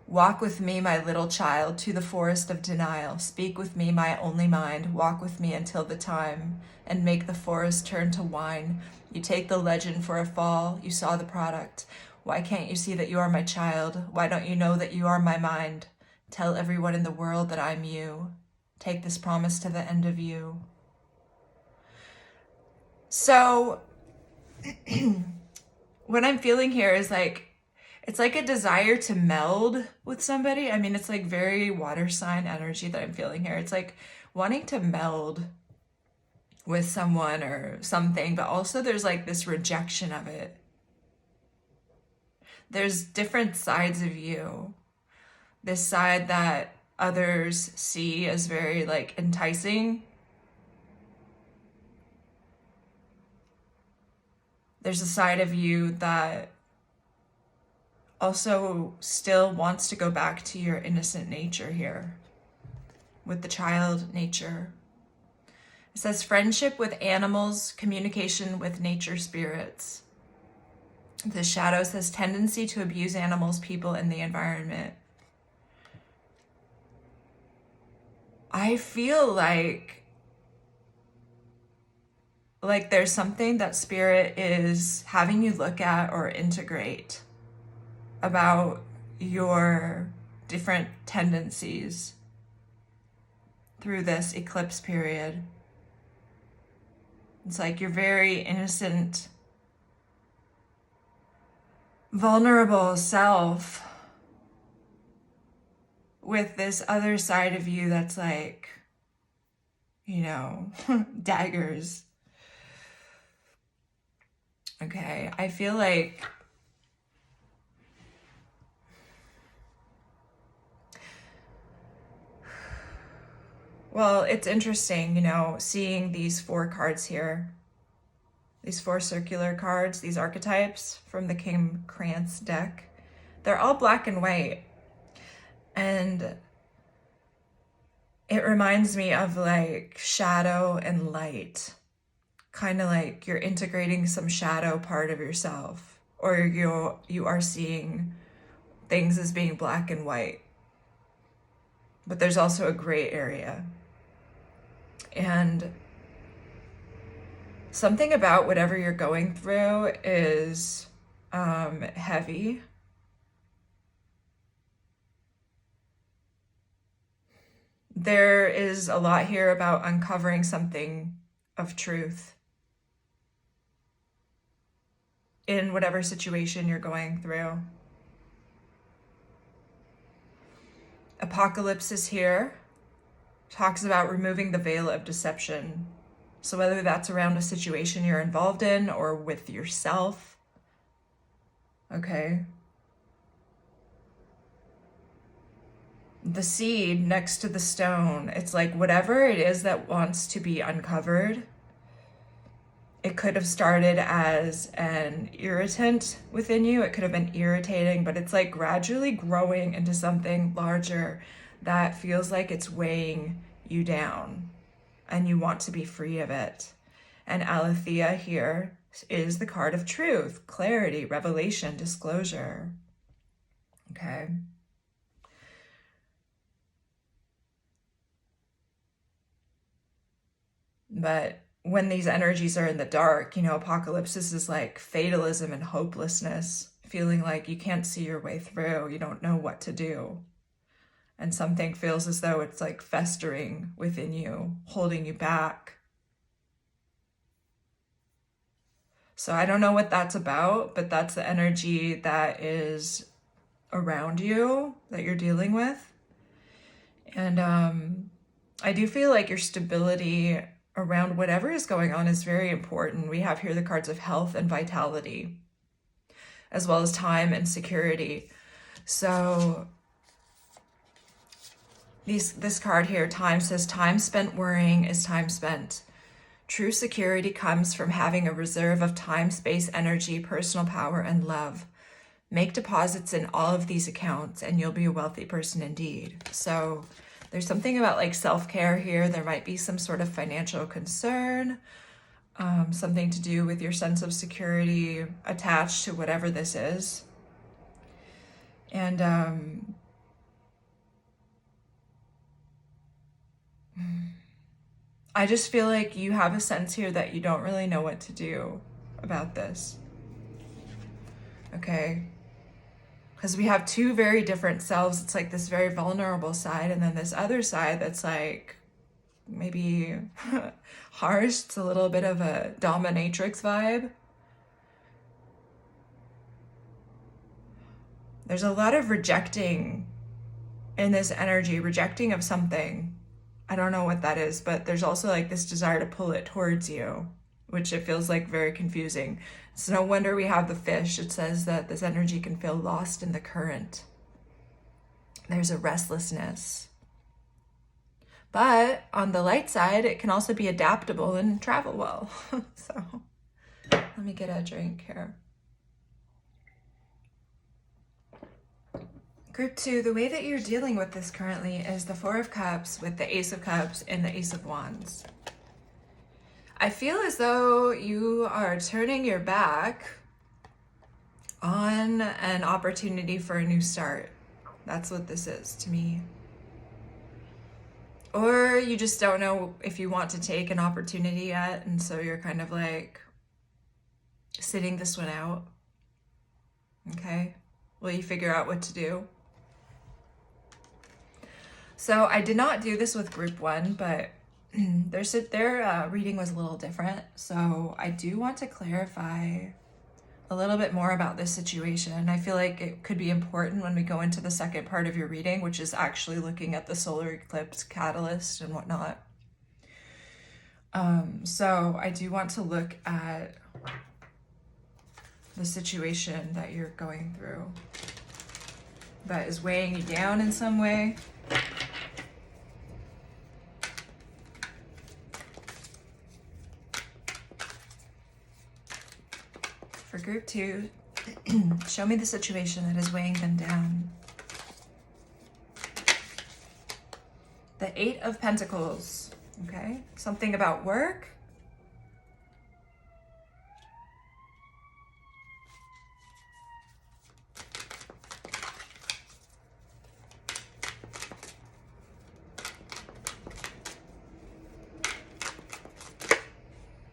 walk with me, my little child, to the forest of denial. Speak with me, my only mind. Walk with me until the time, and make the forest turn to wine. You take the legend for a fall. You saw the product. Why can't you see that you are my child? Why don't you know that you are my mind? Tell everyone in the world that I'm you. Take this promise to the end of you. So what I'm feeling here is like, it's like a desire to meld with somebody. I mean, it's like very water sign energy that I'm feeling here. It's like wanting to meld with someone or something, but also there's like this rejection of it. There's different sides of you. This side that others see as very like enticing. There's a side of you that also still wants to go back to your innocent nature here with the child nature. It says friendship with animals, communication with nature spirits. The shadow says tendency to abuse animals, people, and the environment. I feel like there's something that spirit is having you look at or integrate about your different tendencies through this eclipse period. It's like you're very innocent, vulnerable self with this other side of you that's like, you know, daggers. Okay, I feel like well, it's interesting, you know, seeing these 4 cards here, these 4 circular cards, these archetypes from the Kim Krantz deck. They're all black and white. And it reminds me of like shadow and light. Kind of like you're integrating some shadow part of yourself, or you are seeing things as being black and white. But there's also a gray area. And something about whatever you're going through is heavy. There is a lot here about uncovering something of truth in whatever situation you're going through. Apocalypse is here. Talks about removing the veil of deception. So whether that's around a situation you're involved in or with yourself. Okay. The seed next to the stone, it's like whatever it is that wants to be uncovered. It could have started as an irritant within you. It could have been irritating, but it's like gradually growing into something larger that feels like it's weighing you down and you want to be free of it. And Aletheia here is the card of truth, clarity, revelation, disclosure. Okay. But when these energies are in the dark, you know, apocalypse is like fatalism and hopelessness, feeling like you can't see your way through, you don't know what to do. And something feels as though it's like festering within you, holding you back. So I don't know what that's about, but that's the energy that is around you that you're dealing with. And I do feel like your stability around whatever is going on is very important. We have here the cards of health and vitality, as well as time and security. So this card here, time, says time spent worrying is time spent. True security comes from having a reserve of time, space, energy, personal power, and love. Make deposits in all of these accounts and you'll be a wealthy person indeed. So there's something about like self-care here. There might be some sort of financial concern, something to do with your sense of security attached to whatever this is. And I just feel like you have a sense here that you don't really know what to do about this. Okay? Because we have two very different selves. It's like this very vulnerable side, and then this other side that's like maybe harsh. It's a little bit of a dominatrix vibe. There's a lot of rejecting in this energy, rejecting of something. I don't know what that is, but there's also like this desire to pull it towards you, which it feels like very confusing. It's no wonder we have the fish. It says that this energy can feel lost in the current. There's a restlessness. But on the light side, it can also be adaptable and travel well. So let me get a drink here. Group 2, the way that you're dealing with this currently is the Four of Cups with the Ace of Cups and the Ace of Wands. I feel as though you are turning your back on an opportunity for a new start. That's what this is to me. Or you just don't know if you want to take an opportunity yet, and so you're kind of like sitting this one out. Okay? Will you figure out what to do? So I did not do this with group 1, but their reading was a little different. So I do want to clarify a little bit more about this situation. I feel like it could be important when we go into the second part of your reading, which is actually looking at the solar eclipse catalyst and whatnot. So I do want to look at the situation that you're going through that is weighing you down in some way. For group 2, show me the situation that is weighing them down. The 8 of Pentacles, okay? Something about work.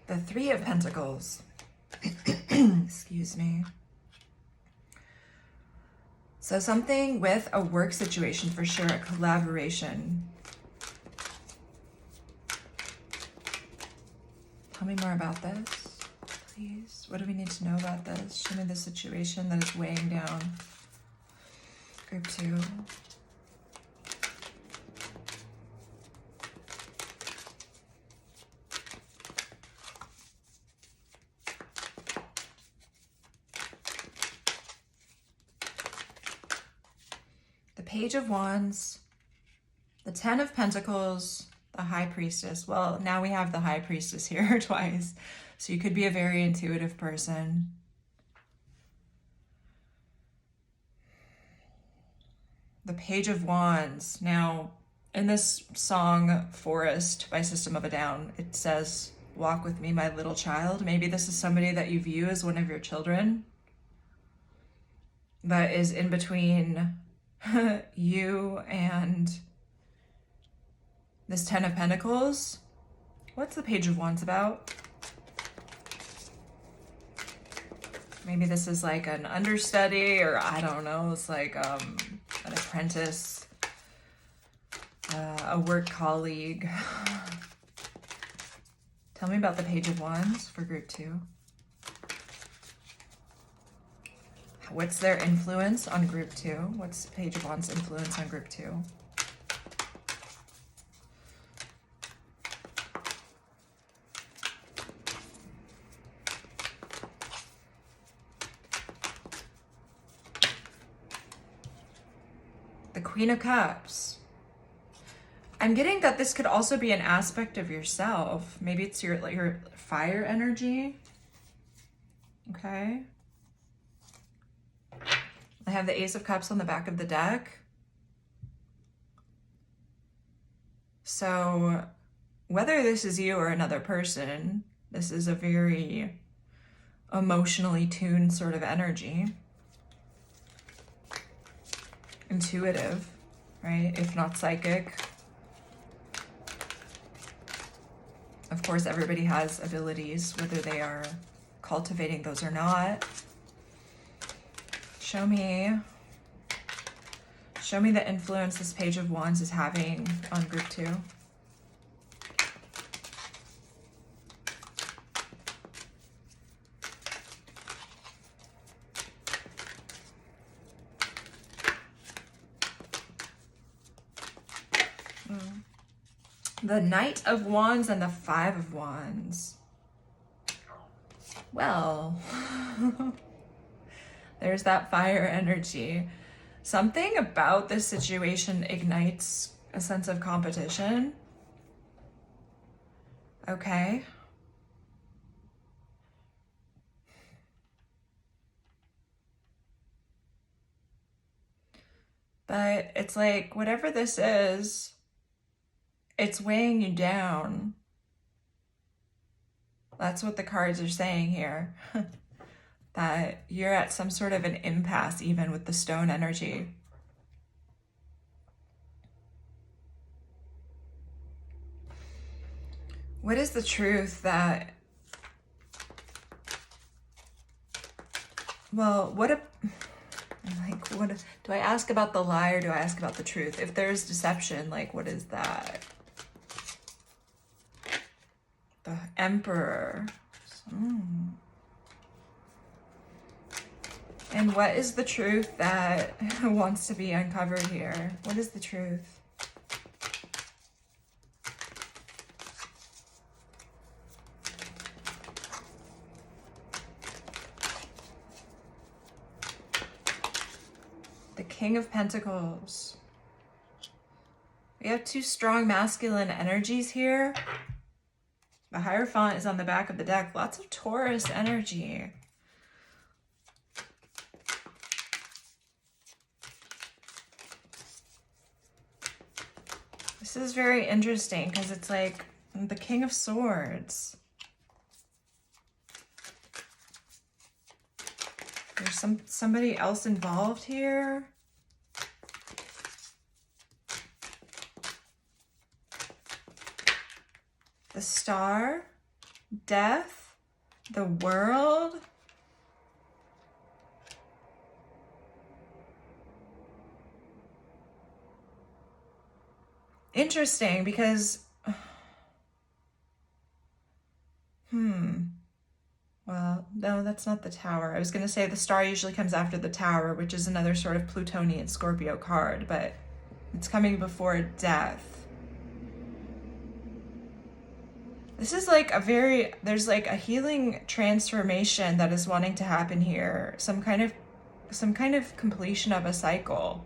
The 3 of Pentacles. Excuse me. So something with a work situation for sure, a collaboration. Tell me more about this, please. What do we need to know about this? Show me the situation that is weighing down group 2. Page of Wands, the 10 of Pentacles, the High Priestess. Well, now we have the High Priestess here twice. So you could be a very intuitive person. The Page of Wands. Now, in this song, Forest by System of a Down, it says, "Walk with me, my little child." Maybe this is somebody that you view as one of your children that is in between you and this 10 of Pentacles. What's the Page of Wands about? Maybe this is like an understudy, or I don't know, it's like an apprentice, a work colleague. Tell me about the Page of Wands for group 2. What's their influence on group 2? What's Page of Wands' influence on group 2? Queen of Cups. I'm getting that this could also be an aspect of yourself. Maybe it's your fire energy. Okay. I have the Ace of Cups on the back of the deck. So whether this is you or another person, this is a very emotionally tuned sort of energy. Intuitive, right? If not psychic. Of course, everybody has abilities, whether they are cultivating those or not. Show me the influence this Page of Wands is having on group 2. The Knight of Wands and the Five of Wands. Well, there's that fire energy. Something about this situation ignites a sense of competition. Okay. But it's like, whatever this is, it's weighing you down. That's what the cards are saying here. That you're at some sort of an impasse even with the stone energy. What is the truth that... Well, what do I ask about the lie or do I ask about the truth? If there's deception, like, what is that? The Emperor. And what is the truth that wants to be uncovered here? What is the truth? The King of Pentacles. We have two strong masculine energies here. The Hierophant is on the back of the deck. Lots of Taurus energy. This is very interesting because it's like the King of Swords. There's somebody else involved here. The Star, Death, the World. Interesting because, well, no, that's not the Tower. I was going to say the Star usually comes after the Tower, which is another sort of Plutonian Scorpio card, but it's coming before Death. This is like there's like a healing transformation that is wanting to happen here. Some kind of completion of a cycle.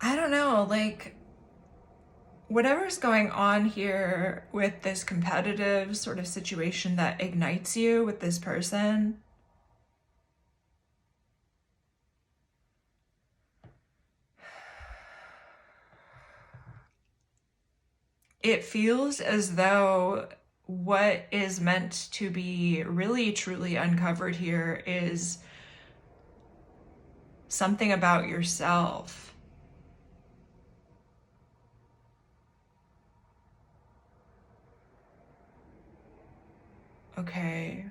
I don't know, like, whatever's going on here with this competitive sort of situation that ignites you with this person, it feels as though what is meant to be really truly uncovered here is something about yourself. Okay.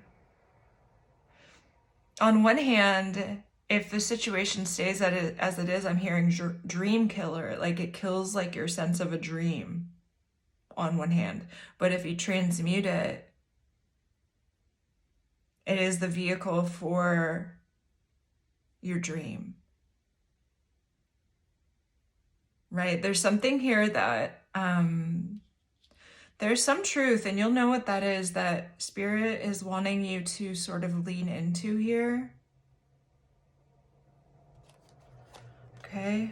On one hand, if the situation stays as it is, I'm hearing dream killer. Like, it kills like your sense of a dream. on one hand, but if you transmute it, it is the vehicle for your dream, right? There's something here that there's some truth, and you'll know what that is, that Spirit is wanting you to sort of lean into here. Okay.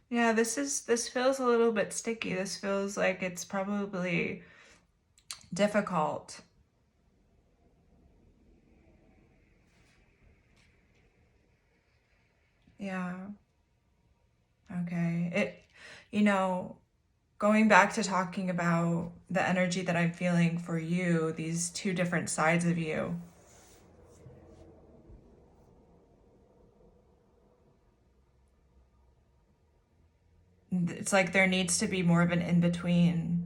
Yeah, this feels a little bit sticky. This feels like it's probably difficult. Yeah. Okay. Going back to talking about the energy that I'm feeling for you, these two different sides of you. It's like there needs to be more of an in-between.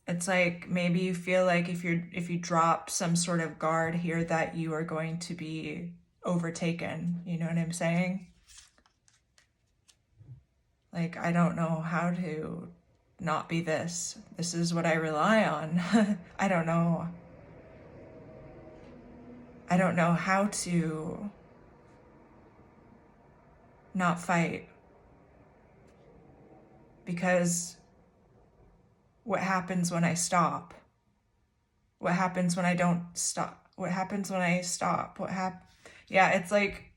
It's like maybe you feel like if you drop some sort of guard here that you are going to be overtaken. You know what I'm saying? Like, I don't know how to not be this. This is what I rely on. I don't know. I don't know how to not fight. Because what happens when I stop? What happens when I don't stop? What happens when I stop? Yeah, it's like,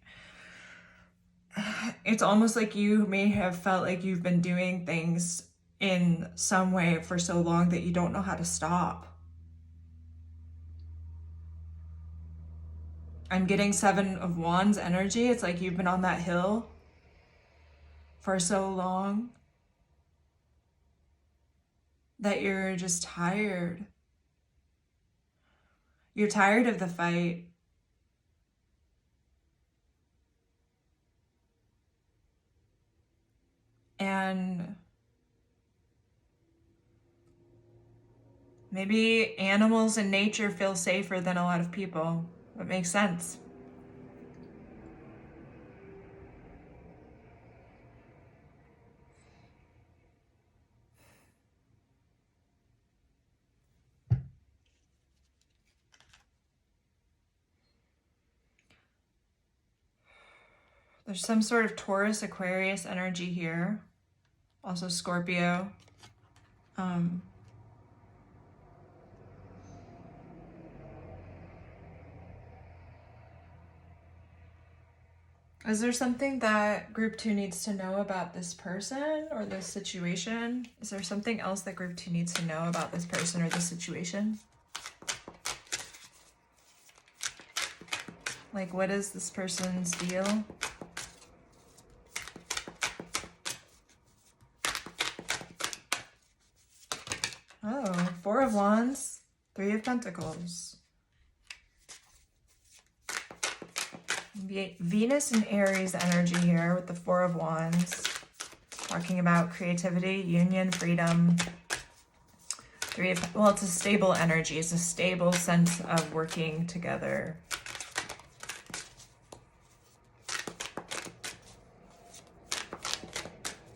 it's almost like you may have felt like you've been doing things in some way for so long that you don't know how to stop. I'm getting 7 of Wands energy. It's like you've been on that hill for so long that you're just tired. You're tired of the fight. And maybe animals and nature feel safer than a lot of people. That makes sense. There's some sort of Taurus, Aquarius energy here. Also Scorpio. Is there something that group 2 needs to know about this person or this situation? Is there something else that group 2 needs to know about this person or this situation? Like, what is this person's deal? Oh, 4 of Wands, 3 of Pentacles. Venus and Aries energy here with the 4 of Wands. Talking about creativity, union, freedom. 3 of, well, it's a stable energy. It's a stable sense of working together.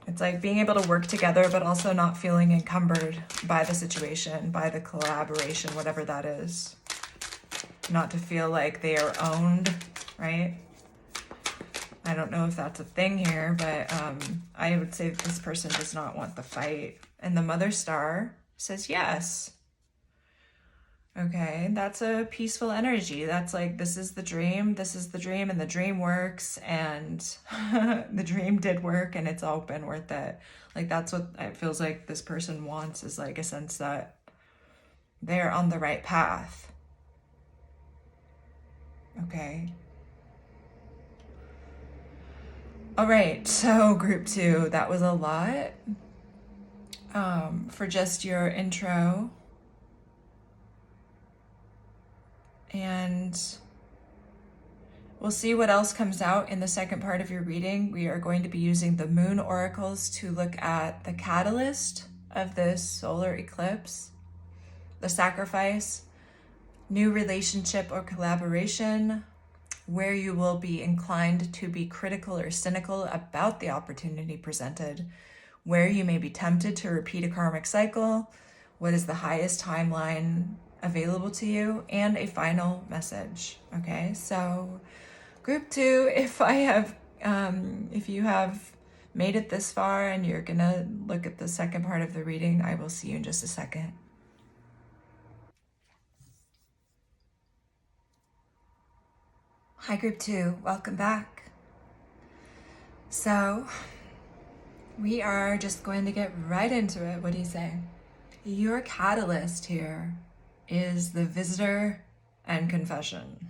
It's like being able to work together, but also not feeling encumbered by the situation, by the collaboration, whatever that is. Not to feel like they are owned, right? I don't know if that's a thing here, but I would say that this person does not want the fight. And the Mother Star says yes. Okay, that's a peaceful energy. That's like, this is the dream, and the dream works, and the dream did work, and it's all been worth it. Like, that's what it feels like this person wants, is like a sense that they're on the right path. Okay. All right, so group 2, that was a lot for just your intro. And We'll see what else comes out in the second part of your reading. We are going to be using the moon oracles to look at the catalyst of this solar eclipse, the sacrifice, new relationship or collaboration, where you will be inclined to be critical or cynical about the opportunity presented, where you may be tempted to repeat a karmic cycle, what is the highest timeline available to you, and a final message. Okay, so group 2, if you have made it this far and you're gonna look at the second part of the reading, I will see you in just a second. Hi group 2, welcome back. So we are just going to get right into it. What do you say? Your catalyst here is the visitor and confession.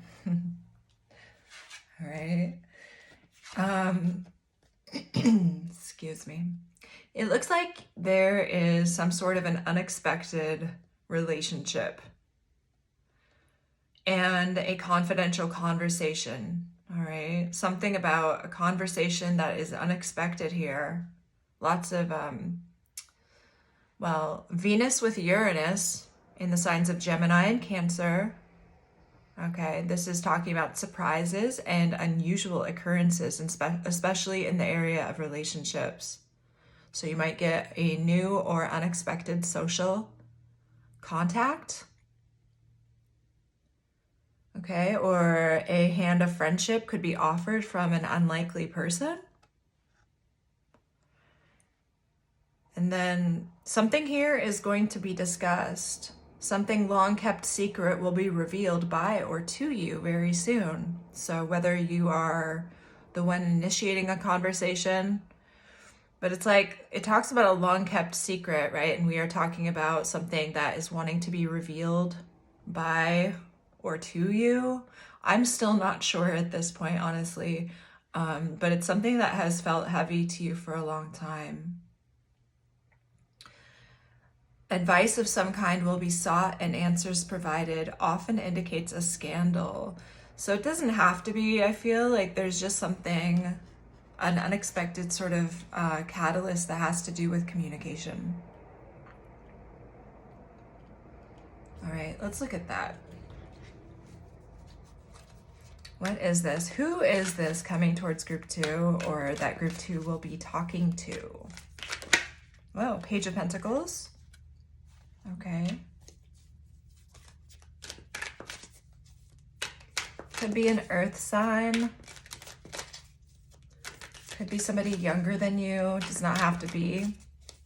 All right. Excuse me. It looks like there is some sort of an unexpected relationship and a confidential conversation. All right. Something about a conversation that is unexpected here. Lots of, Venus with Uranus in the signs of Gemini and Cancer. Okay, this is talking about surprises and unusual occurrences, especially in the area of relationships. So you might get a new or unexpected social contact. Okay, or a hand of friendship could be offered from an unlikely person. And then something here is going to be discussed. Something long kept secret will be revealed by or to you very soon. So whether you are the one initiating a conversation, but it's like, it talks about a long kept secret, right? And we are talking about something that is wanting to be revealed by or to you. I'm still not sure at this point, honestly, but it's something that has felt heavy to you for a long time. Advice of some kind will be sought and answers provided, often indicates a scandal. So it doesn't have to be, I feel like there's just something, an unexpected sort of catalyst that has to do with communication. All right, let's look at that. What is this? Who is this coming towards group 2, or that group 2 will be talking to? Whoa, Page of Pentacles. Okay. Could be an earth sign. Could be somebody younger than you. Does not have to be.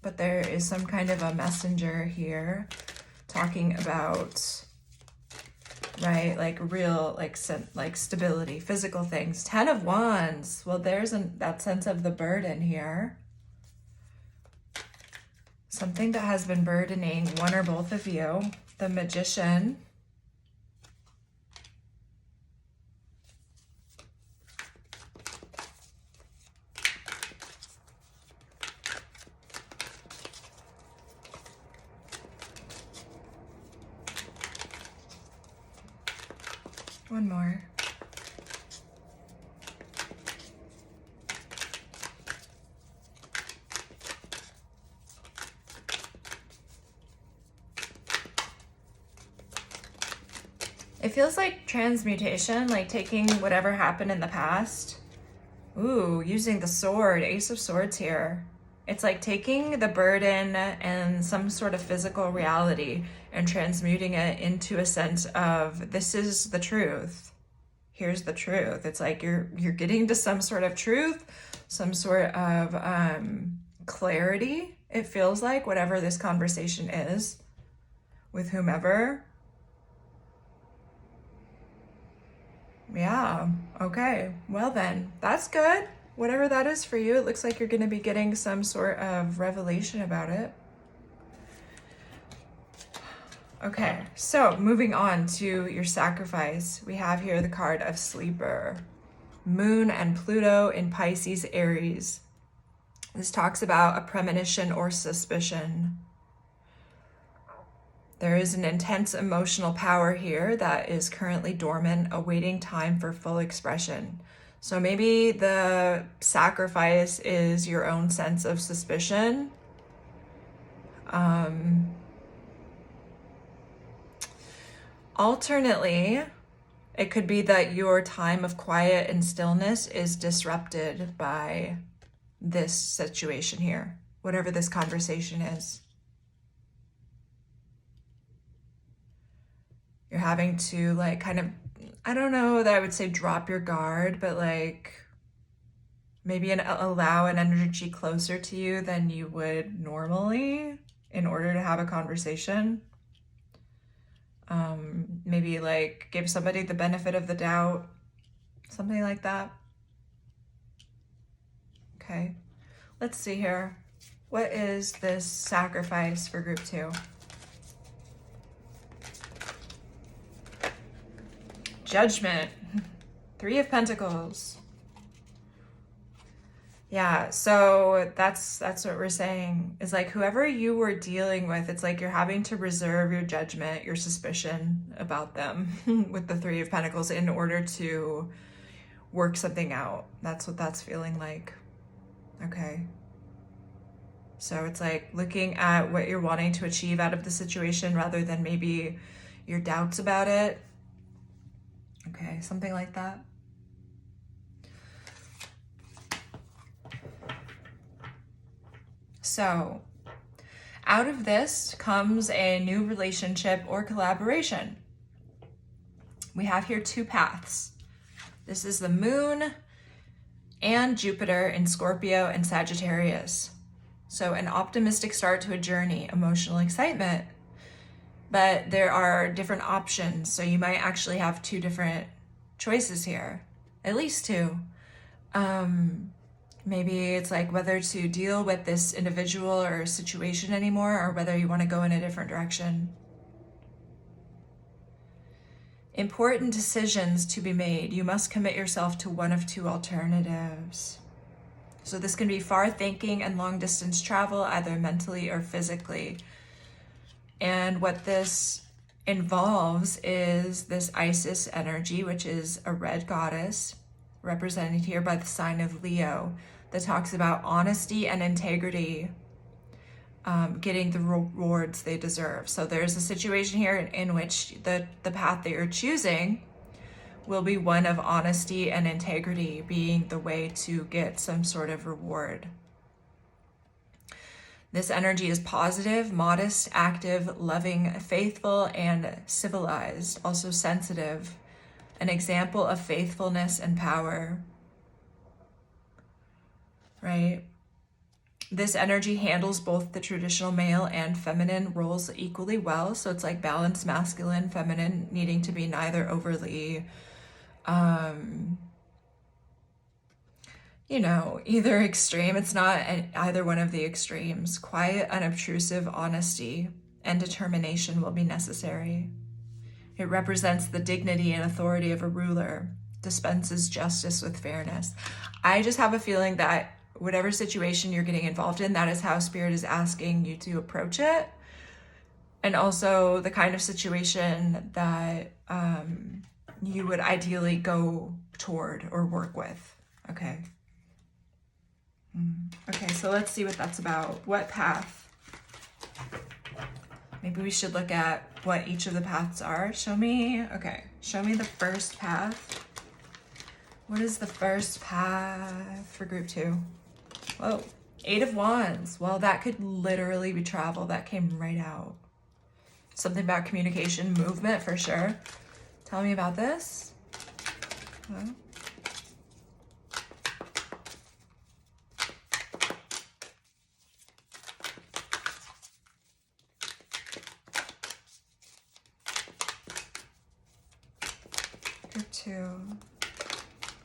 But there is some kind of a messenger here talking about, right, like real, like stability, physical things. 10 of Wands. Well, there's that sense of the burden here. Something that has been burdening one or both of you. The Magician. One more. It feels like transmutation, like taking whatever happened in the past. Ooh, using the sword, Ace of Swords here. It's like taking the burden and some sort of physical reality and transmuting it into a sense of, this is the truth. Here's the truth. It's like you're getting to some sort of truth, some sort of clarity. It feels like, whatever this conversation is with whomever. Yeah, okay. Well then, that's good. Whatever that is for you, it looks like you're going to be getting some sort of revelation about it. Okay, so moving on to your sacrifice. We have here the card of Sleeper. Moon and Pluto in Pisces, Aries. This talks about a premonition or suspicion. There is an intense emotional power here that is currently dormant, awaiting time for full expression. So maybe the sacrifice is your own sense of suspicion. Alternately, it could be that your time of quiet and stillness is disrupted by this situation here, whatever this conversation is. You're having to like kind of, I don't know that I would say drop your guard, but like maybe allow an energy closer to you than you would normally in order to have a conversation. Maybe like give somebody the benefit of the doubt, something like that. Okay, let's see here. What is this sacrifice for group 2? Judgment. 3 of Pentacles. Yeah, so that's what we're saying is like whoever you were dealing with, it's like you're having to reserve your judgment, your suspicion about them with the 3 of Pentacles in order to work something out. That's what that's feeling like. Okay. So it's like looking at what you're wanting to achieve out of the situation rather than maybe your doubts about it. Okay, something like that. So out of this comes a new relationship or collaboration. We have here 2 paths. This is the moon and Jupiter in Scorpio and Sagittarius. So an optimistic start to a journey, emotional excitement, but there are different options. So you might actually have 2 different choices here, at least 2. Maybe it's like whether to deal with this individual or situation anymore, or whether you want to go in a different direction. Important decisions to be made. You must commit yourself to one of 2 alternatives. So this can be far thinking and long distance travel, either mentally or physically. And what this involves is this Isis energy, which is a red goddess, represented here by the sign of Leo, that talks about honesty and integrity, getting the rewards they deserve. So there's a situation here in which the path that you're choosing will be one of honesty and integrity being the way to get some sort of reward. This energy is positive, modest, active, loving, faithful, and civilized, also sensitive, an example of faithfulness and power, right? This energy handles both the traditional male and feminine roles equally well. So it's like balanced masculine, feminine, needing to be neither overly, either extreme. It's not either one of the extremes. Quiet, unobtrusive honesty and determination will be necessary. It represents the dignity and authority of a ruler, dispenses justice with fairness. I just have a feeling that whatever situation you're getting involved in, that is how Spirit is asking you to approach it. And also the kind of situation that you would ideally go toward or work with. Okay. Okay, so let's see what that's about. What path? Maybe we should look at what each of the paths are. Show me the first path. What is the first path for group 2? Whoa, 8 of Wands. Well, that could literally be travel. That came right out. Something about communication, movement for sure. Tell me about this. Hello? Group 2.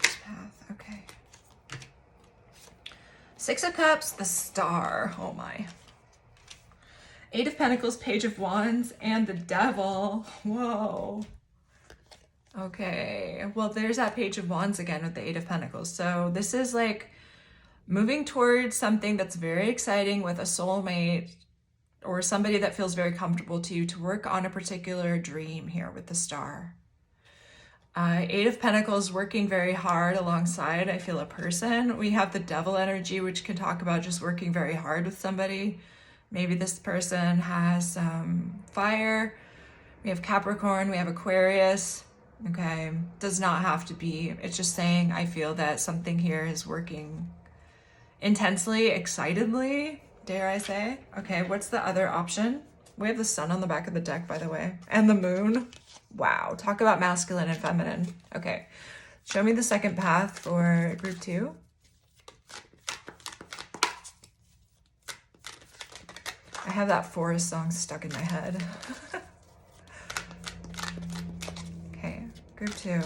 This path. Okay. 6 of Cups, the Star. Oh my. 8 of Pentacles, Page of Wands, and the Devil. Whoa. Okay. Well, there's that Page of Wands again with the 8 of Pentacles. So this is like moving towards something that's very exciting with a soulmate, or somebody that feels very comfortable to you to work on a particular dream here with the star. Eight of Pentacles working very hard alongside, I feel, a person. We have the Devil energy, which can talk about just working very hard with somebody. Maybe this person has fire. We have Capricorn, we have Aquarius. Okay, does not have to be. It's just saying I feel that something here is working intensely, excitedly, dare I say. Okay, what's the other option? We have the Sun on the back of the deck, by the way, and the Moon. Wow, talk about masculine and feminine. Okay, show me the second path for group 2. I have that Forest song stuck in my head. Okay, group 2.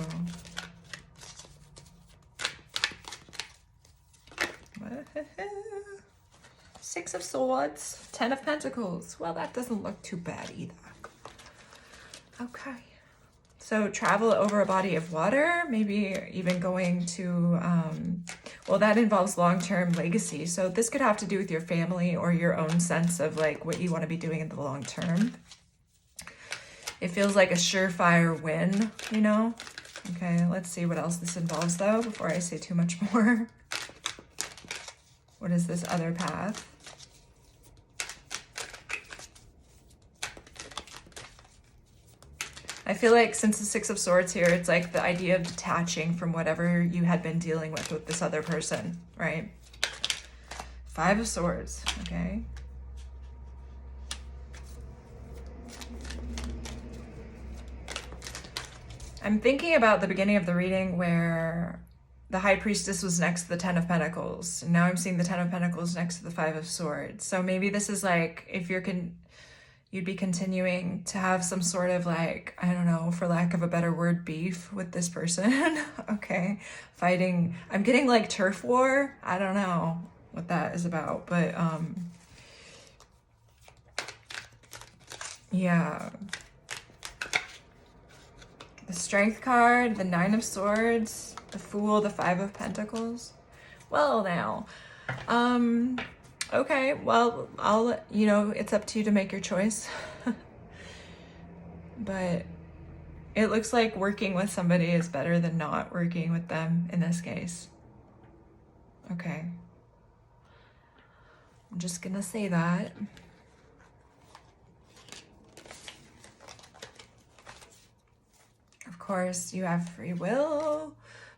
Six of Swords, 10 of Pentacles. Well, that doesn't look too bad either. Okay. So travel over a body of water, maybe even going to, well, that involves long-term legacy. So this could have to do with your family or your own sense of like what you want to be doing in the long term. It feels like a surefire win, you know? Okay, let's see what else this involves though, before I say too much more. What is this other path? I feel like since the Six of Swords here, it's like the idea of detaching from whatever you had been dealing with this other person, right? Five of Swords, okay? I'm thinking about the beginning of the reading where the High Priestess was next to the Ten of Pentacles. And now I'm seeing the Ten of Pentacles next to the Five of Swords. So maybe this is like, if you'd be continuing to have some sort of like, I don't know, for lack of a better word, beef with this person. Okay, fighting. I'm getting like turf war. I don't know what that is about, but yeah. The Strength card, the Nine of Swords, the Fool, the Five of Pentacles. Well now, okay, well, you know, it's up to you to make your choice. But it looks like working with somebody is better than not working with them in this case. Okay. I'm just gonna say that. Of course, you have free will,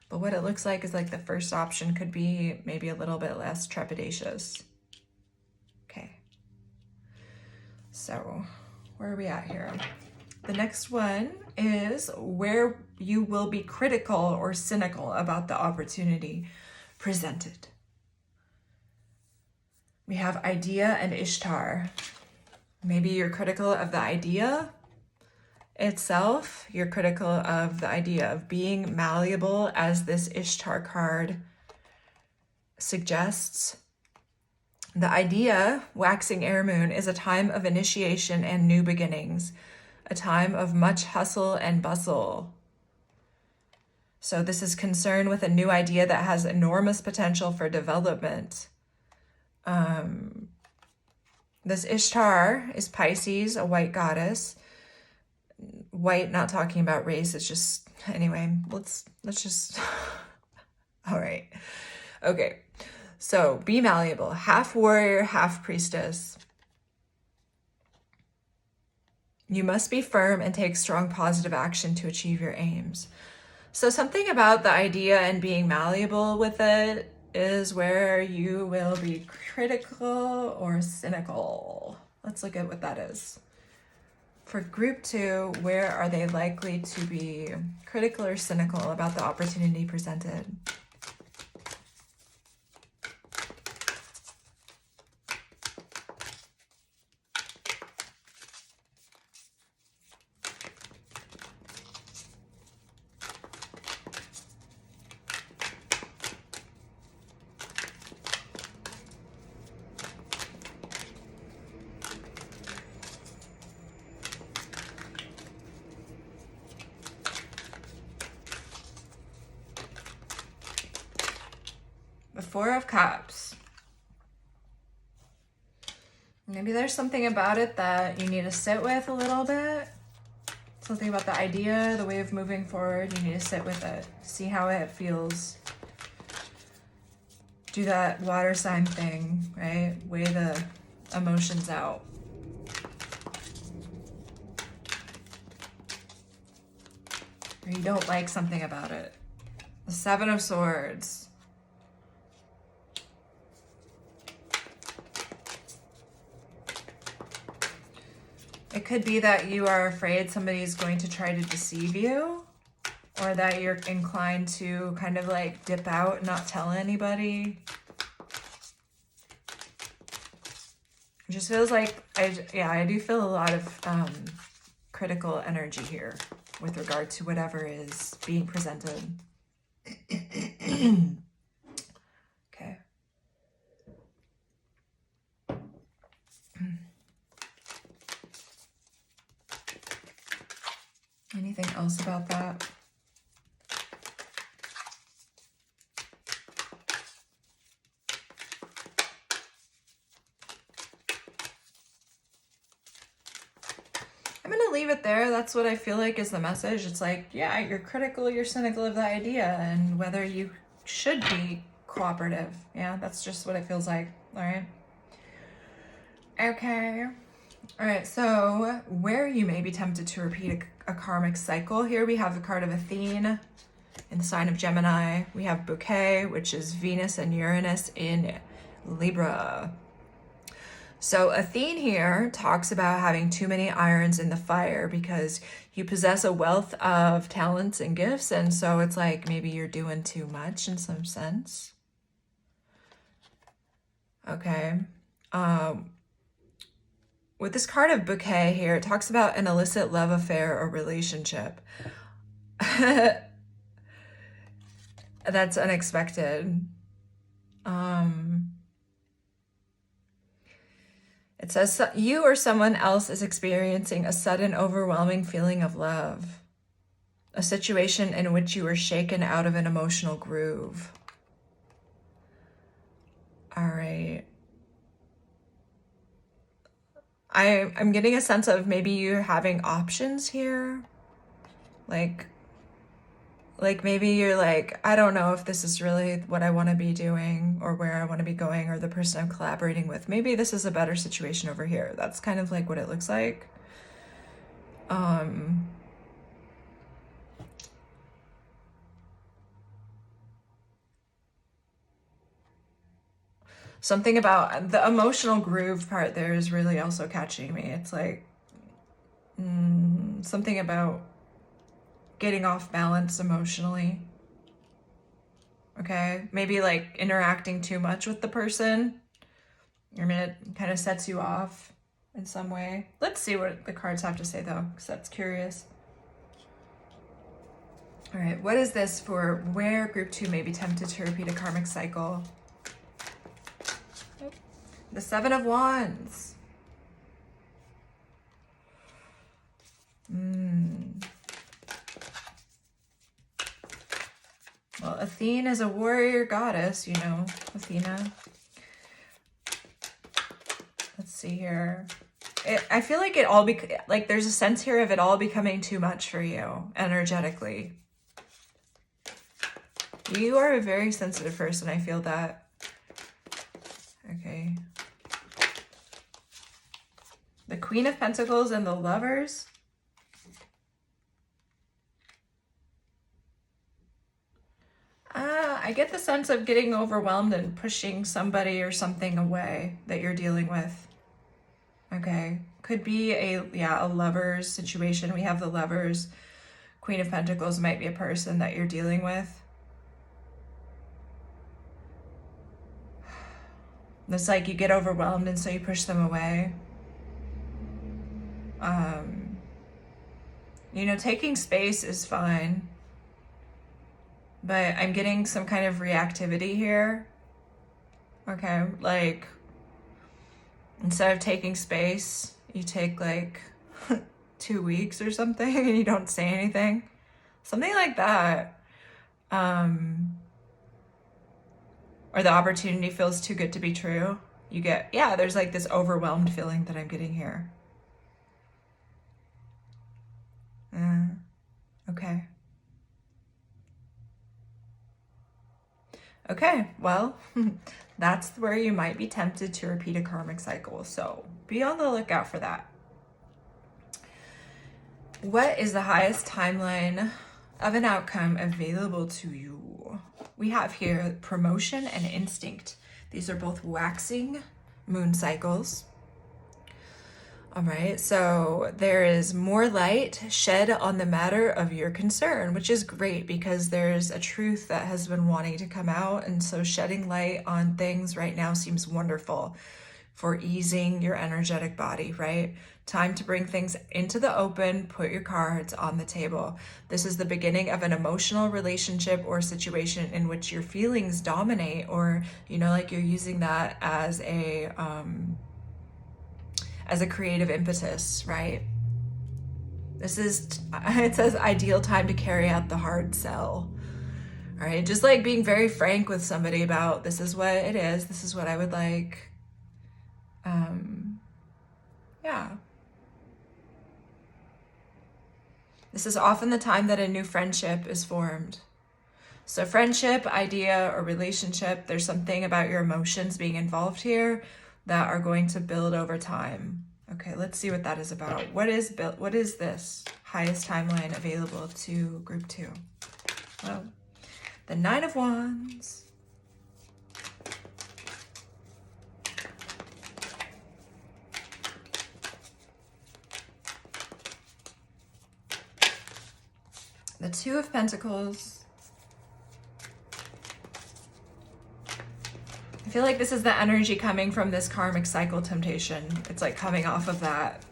but what it looks like is like the first option could be maybe a little bit less trepidatious. Okay. So where are we at here? The next one is where you will be critical or cynical about the opportunity presented. We have Idea and Ishtar. Maybe you're critical of the idea itself. You're critical of the idea of being malleable, as this Ishtar card suggests. The idea, waxing air moon, is a time of initiation and new beginnings, a time of much hustle and bustle. So this is concerned with a new idea that has enormous potential for development. This Ishtar is Pisces, a white goddess. White, not talking about race, it's just, anyway, let's just, all right. Okay, so be malleable, half warrior, half priestess. You must be firm and take strong positive action to achieve your aims. So something about the idea and being malleable with it is where you will be critical or cynical. Let's look at what that is. For group 2, where are they likely to be critical or cynical about the opportunity presented? The Four of Cups. Maybe there's something about it that you need to sit with a little bit. Something about the idea, the way of moving forward. You need to sit with it. See how it feels. Do that water sign thing, right? Weigh the emotions out. Or you don't like something about it. The Seven of Swords. It could be that you are afraid somebody is going to try to deceive you, or that you're inclined to kind of like dip out and not tell anybody. It just feels like, I do feel a lot of critical energy here with regard to whatever is being presented. Okay. Anything else about that? I'm going to leave it there. That's what I feel like is the message. It's like, yeah, you're critical, you're cynical of the idea and whether you should be cooperative. Yeah, that's just what it feels like. All right. Okay. All right. So where you may be tempted to repeat a karmic cycle, here we have the card of Athene in the sign of Gemini. We have Bouquet, which is Venus and Uranus in Libra. So Athene here talks about having too many irons in the fire because you possess a wealth of talents and gifts. And so it's like maybe you're doing too much in some sense. Okay. With this card of Bouquet here, it talks about an illicit love affair or relationship. That's unexpected. It says you or someone else is experiencing a sudden overwhelming feeling of love, a situation in which you were shaken out of an emotional groove. All right. I'm getting a sense of maybe you're having options here. Like maybe you're like, I don't know if this is really what I want to be doing or where I want to be going or the person I'm collaborating with. Maybe this is a better situation over here. That's kind of like what it looks like. Something about the emotional groove part there is really also catching me. It's like something about getting off balance emotionally. Okay, maybe like interacting too much with the person. I mean, it kind of sets you off in some way. Let's see what the cards have to say though, because that's curious. All right, what is this for where group 2 may be tempted to repeat a karmic cycle? The Seven of Wands. Well, Athene is a warrior goddess, you know, Athena. Let's see here. I feel like like there's a sense here of it all becoming too much for you energetically. You are a very sensitive person. I feel that. Okay. The Queen of Pentacles and the Lovers. I get the sense of getting overwhelmed and pushing somebody or something away that you're dealing with. Okay. Could be a lover's situation. We have the Lovers. Queen of Pentacles might be a person that you're dealing with. It's like you get overwhelmed and so you push them away. You know, taking space is fine. But I'm getting some kind of reactivity here. Okay, like instead of taking space, you take like 2 weeks or something and you don't say anything. Something like that. Or the opportunity feels too good to be true. you get, yeah, there's like this overwhelmed feeling that I'm getting here. Okay. Okay, well, that's where you might be tempted to repeat a karmic cycle. So be on the lookout for that. What is the highest timeline of an outcome available to you? We have here promotion and instinct. These are both waxing moon cycles. All right, so there is more light shed on the matter of your concern, which is great because there's a truth that has been wanting to come out. And so shedding light on things right now seems wonderful for easing your energetic body, right? Time to bring things into the open, put your cards on the table. This is the beginning of an emotional relationship or situation in which your feelings dominate, or, you know, like you're using that as a creative impetus, right? This is, it says, ideal time to carry out the hard sell. All right, just like being very frank with somebody about, this is what it is, this is what I would like. Yeah. This is often the time that a new friendship is formed. So friendship, idea, or relationship, there's something about your emotions being involved here that are going to build over time. Okay, let's see what that is about. What is this highest timeline available to group 2? Well, the 9 of Wands. The 2 of Pentacles. I feel like this is the energy coming from this karmic cycle temptation. It's like coming off of that,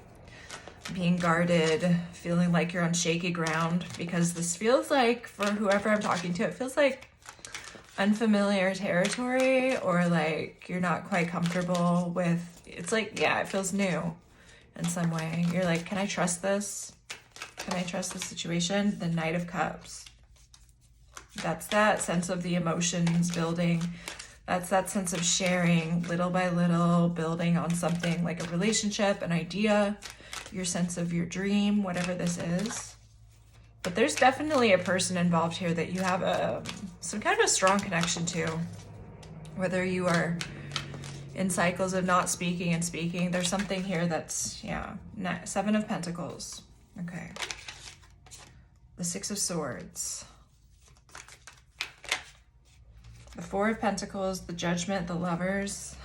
being guarded, feeling like you're on shaky ground, because this feels like, for whoever I'm talking to, it feels like unfamiliar territory, or like you're not quite comfortable with, it's like, yeah, it feels new in some way. You're like, can I trust this? Can I trust this situation? The Knight of Cups. That's that sense of the emotions building. That's that sense of sharing little by little, building on something like a relationship, an idea, your sense of your dream, whatever this is. But there's definitely a person involved here that you have some kind of a strong connection to. Whether you are in cycles of not speaking and speaking, there's something here that's, yeah, 7 of Pentacles. Okay. The 6 of Swords. The 4 of Pentacles, the Judgment, the Lovers.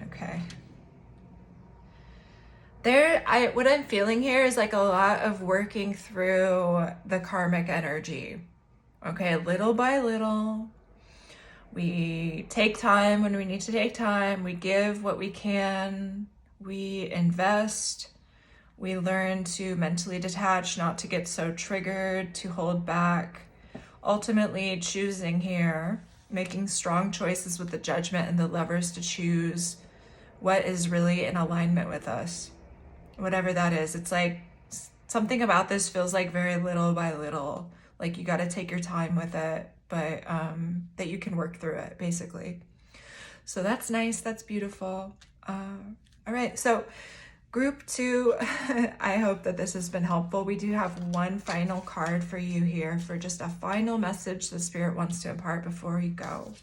Okay. What I'm feeling here is like a lot of working through the karmic energy. Okay, little by little. We take time when we need to take time. We give what we can. We invest. We learn to mentally detach, not to get so triggered, to hold back. Ultimately choosing here, making strong choices with the Judgment and the Lovers to choose what is really in alignment with us. Whatever that is. It's like something about this feels like very little by little. Like you got to take your time with it, but that you can work through it, basically. So that's nice. That's beautiful. All right. So group 2, I hope that this has been helpful. We do have one final card for you here for just a final message the Spirit wants to impart before you go.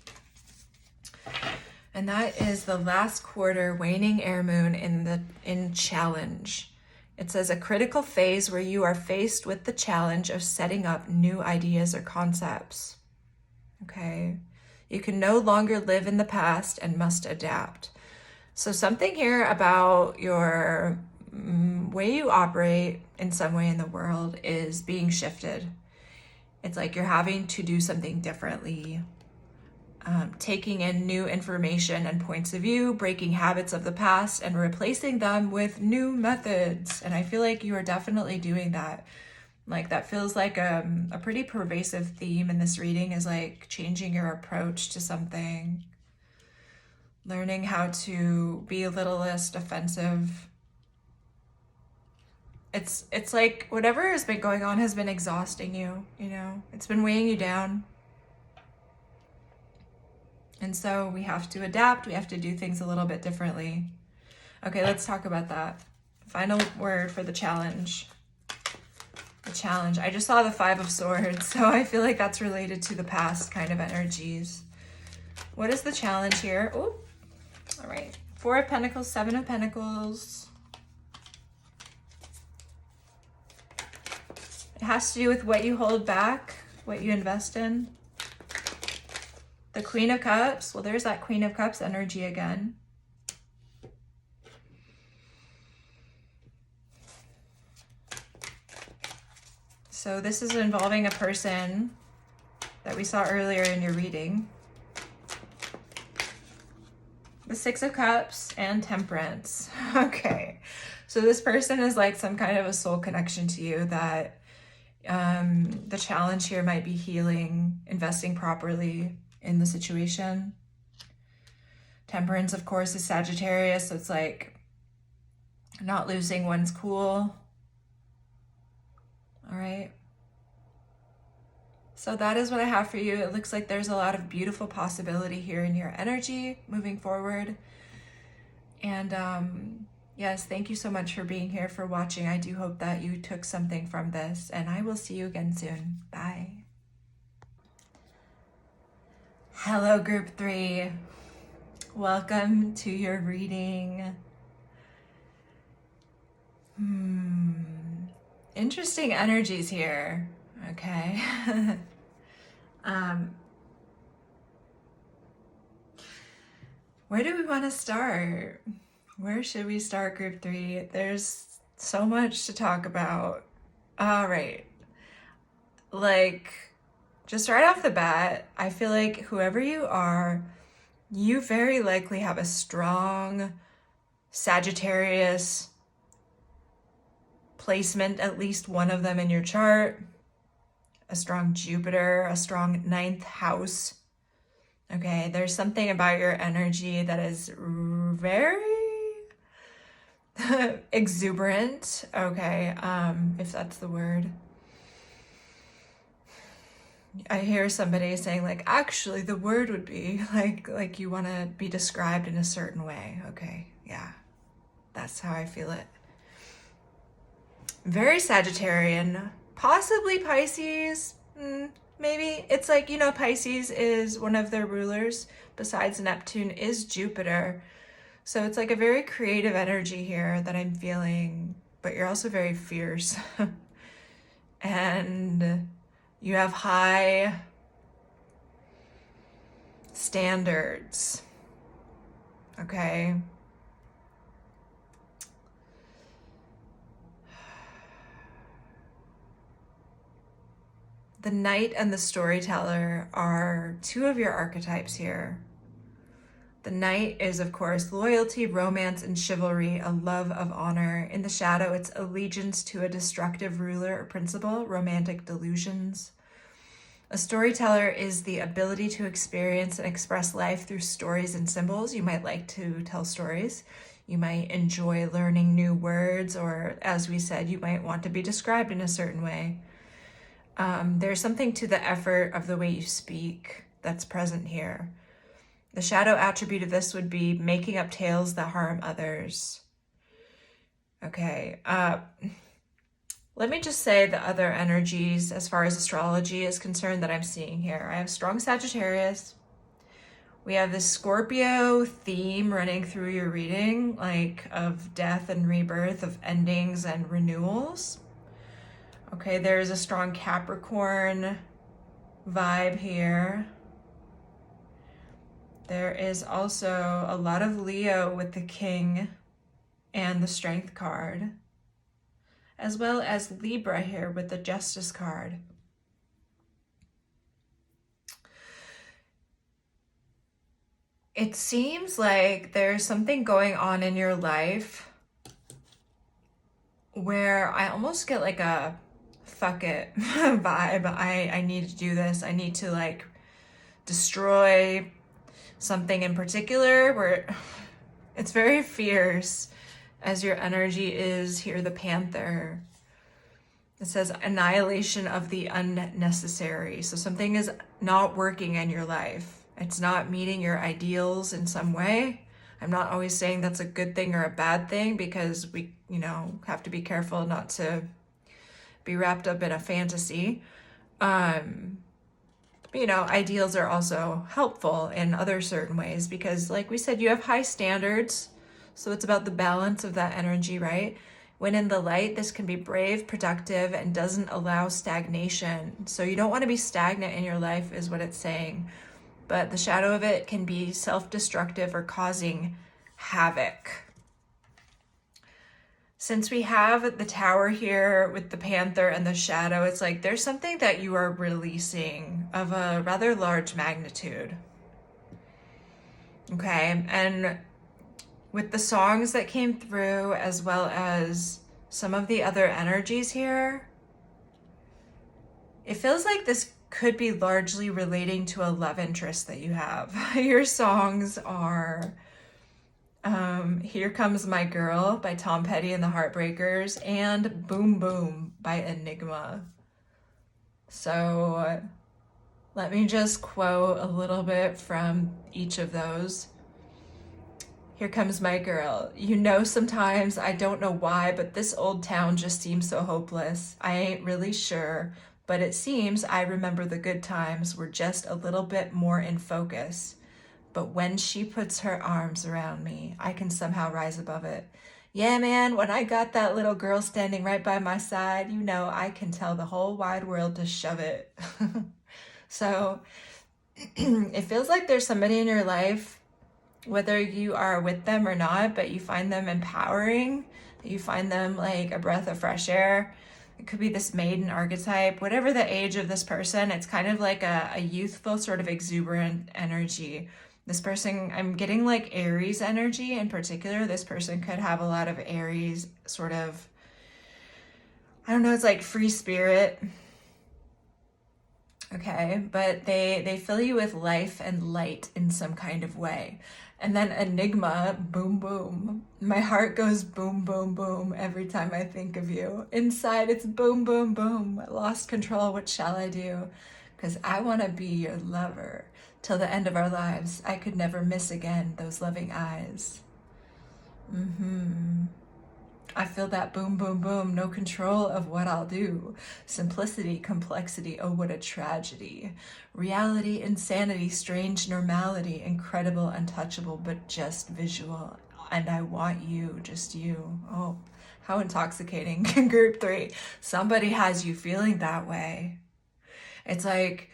And that is the last quarter waning air moon in challenge. It says a critical phase where you are faced with the challenge of setting up new ideas or concepts. Okay. You can no longer live in the past and must adapt. So something here about your way you operate in some way in the world is being shifted. It's like you're having to do something differently, taking in new information and points of view, breaking habits of the past and replacing them with new methods. And I feel like you are definitely doing that. Like that feels like a pretty pervasive theme in this reading, is like changing your approach to something. Learning how to be a little less defensive. It's like whatever has been going on has been exhausting you, you know? It's been weighing you down. And so we have to adapt. We have to do things a little bit differently. Okay, let's talk about that. Final word for the challenge. The challenge. I just saw the 5 of Swords, so I feel like that's related to the past kind of energies. What is the challenge here? Oh, all right. 4 of Pentacles, 7 of Pentacles. It has to do with what you hold back, what you invest in. The Queen of Cups. Well, there's that Queen of Cups energy again. So this is involving a person that we saw earlier in your reading. The 6 of Cups and Temperance. Okay. So this person is like some kind of a soul connection to you that the challenge here might be healing, investing properly in the situation. Temperance, of course, is Sagittarius, so it's like not losing one's cool. All right. So that is what I have for you. It looks like there's a lot of beautiful possibility here in your energy moving forward. And yes, thank you so much for being here, for watching. I do hope that you took something from this, and I will see you again soon. Bye. Hello, Group 3. Welcome to your reading. Interesting energies here. Okay. Where do we want to start? Where should we start, Group 3? There's so much to talk about. All right. Like, just right off the bat, I feel like whoever you are, you very likely have a strong Sagittarius placement, at least one of them in your chart. A strong Jupiter, a strong 9th house. Okay, there's something about your energy that is very exuberant. Okay, if that's the word. I hear somebody saying like, actually the word would be like you want to be described in a certain way. Okay, yeah, that's how I feel it. Very Sagittarian, possibly Pisces. Maybe it's like, you know, Pisces is one of their rulers besides Neptune is Jupiter. So it's like a very creative energy here that I'm feeling, but you're also very fierce. And you have high standards. Okay. The Knight and the Storyteller are 2 of your archetypes here. The Knight is, of course, loyalty, romance, and chivalry, a love of honor. In the shadow, it's allegiance to a destructive ruler or principle, romantic delusions. A storyteller is the ability to experience and express life through stories and symbols. You might like to tell stories. You might enjoy learning new words, or as we said, you might want to be described in a certain way. There's something to the effort of the way you speak that's present here. The shadow attribute of this would be making up tales that harm others. Okay. Let me just say the other energies as far as astrology is concerned that I'm seeing here. I have strong Sagittarius. We have this Scorpio theme running through your reading, like of death and rebirth, of endings and renewals. Okay, there's a strong Capricorn vibe here. There is also a lot of Leo with the King and the Strength card, as well as Libra here with the Justice card. It seems like there's something going on in your life where I almost get like a fuck it vibe. I need to do this. I need to like destroy something in particular, where it's very fierce, as your energy is here, the Panther. It says annihilation of the unnecessary. So something is not working in your life It's not meeting your ideals in some way. I'm not always saying that's a good thing or a bad thing, because we, have to be careful not to be wrapped up in a fantasy. Ideals are also helpful in other certain ways, because like we said, you have high standards. So it's about the balance of that energy, right? When in the light, this can be brave, productive, and doesn't allow stagnation. So you don't want to be stagnant in your life, is what it's saying. But the shadow of it can be self-destructive or causing havoc. Since we have the tower here with the panther and the shadow, it's like there's something that you are releasing of a rather large magnitude. Okay, and with the songs that came through, as well as some of the other energies here, it feels like this could be largely relating to a love interest that you have. Your songs are Here Comes My Girl by Tom Petty and the Heartbreakers and Boom Boom by Enigma. So let me just quote a little bit from each of those. Here comes my girl. Sometimes I don't know why, but this old town just seems so hopeless. I ain't really sure, but it seems I remember the good times were just a little bit more in focus. But when she puts her arms around me, I can somehow rise above it. Yeah, man, when I got that little girl standing right by my side, I can tell the whole wide world to shove it. So it feels like there's somebody in your life, whether you are with them or not, but you find them empowering, you find them like a breath of fresh air. It could be this maiden archetype, whatever the age of this person. It's kind of like a youthful, sort of exuberant energy. This person, I'm getting like Aries energy in particular. This person could have a lot of Aries sort of, I don't know, it's like free spirit. Okay, but they fill you with life and light in some kind of way. And then Enigma, boom, boom. My heart goes boom, boom, boom every time I think of you. Inside, it's boom, boom, boom. I lost control. What shall I do? Because I want to be your lover. Till the end of our lives, I could never miss again those loving eyes. I feel that boom, boom, boom, no control of what I'll do. Simplicity, complexity, oh, what a tragedy. Reality, insanity, strange normality, incredible, untouchable, but just visual. And I want you, just you. Oh, how intoxicating. Group 3, somebody has you feeling that way. It's like,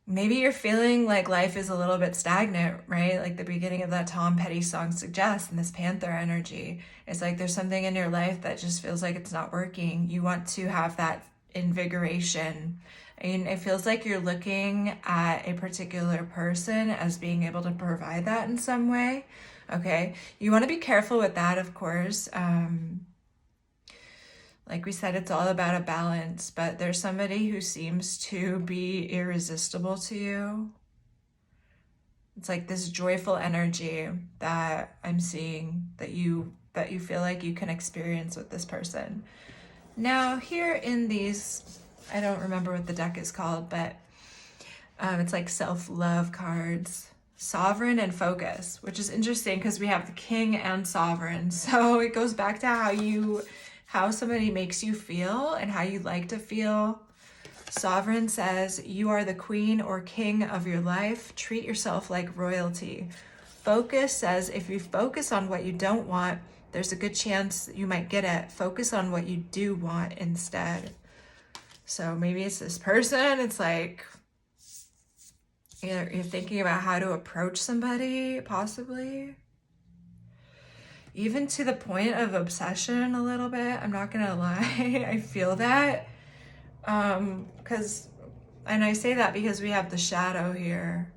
maybe you're feeling like life is a little bit stagnant, right? Like the beginning of that Tom Petty song suggests, and this panther energy. It's like there's something in your life that just feels like it's not working. You want to have that invigoration. I mean, it feels like you're looking at a particular person as being able to provide that in some way. Okay, you want to be careful with that, of course. Like we said, it's all about a balance, but there's somebody who seems to be irresistible to you. It's like this joyful energy that I'm seeing that you feel like you can experience with this person. Now, here in these, I don't remember what the deck is called, but it's like self-love cards. Sovereign and focus, which is interesting because we have the king and sovereign. So it goes back to how somebody makes you feel and how you like to feel. Sovereign says you are the queen or king of your life. Treat yourself like royalty. Focus says if you focus on what you don't want, there's a good chance you might get it. Focus on what you do want instead. So maybe it's this person. It's like you're thinking about how to approach somebody, possibly. Even to the point of obsession a little bit. I'm not gonna lie. I feel that. And I say that because we have the shadow here.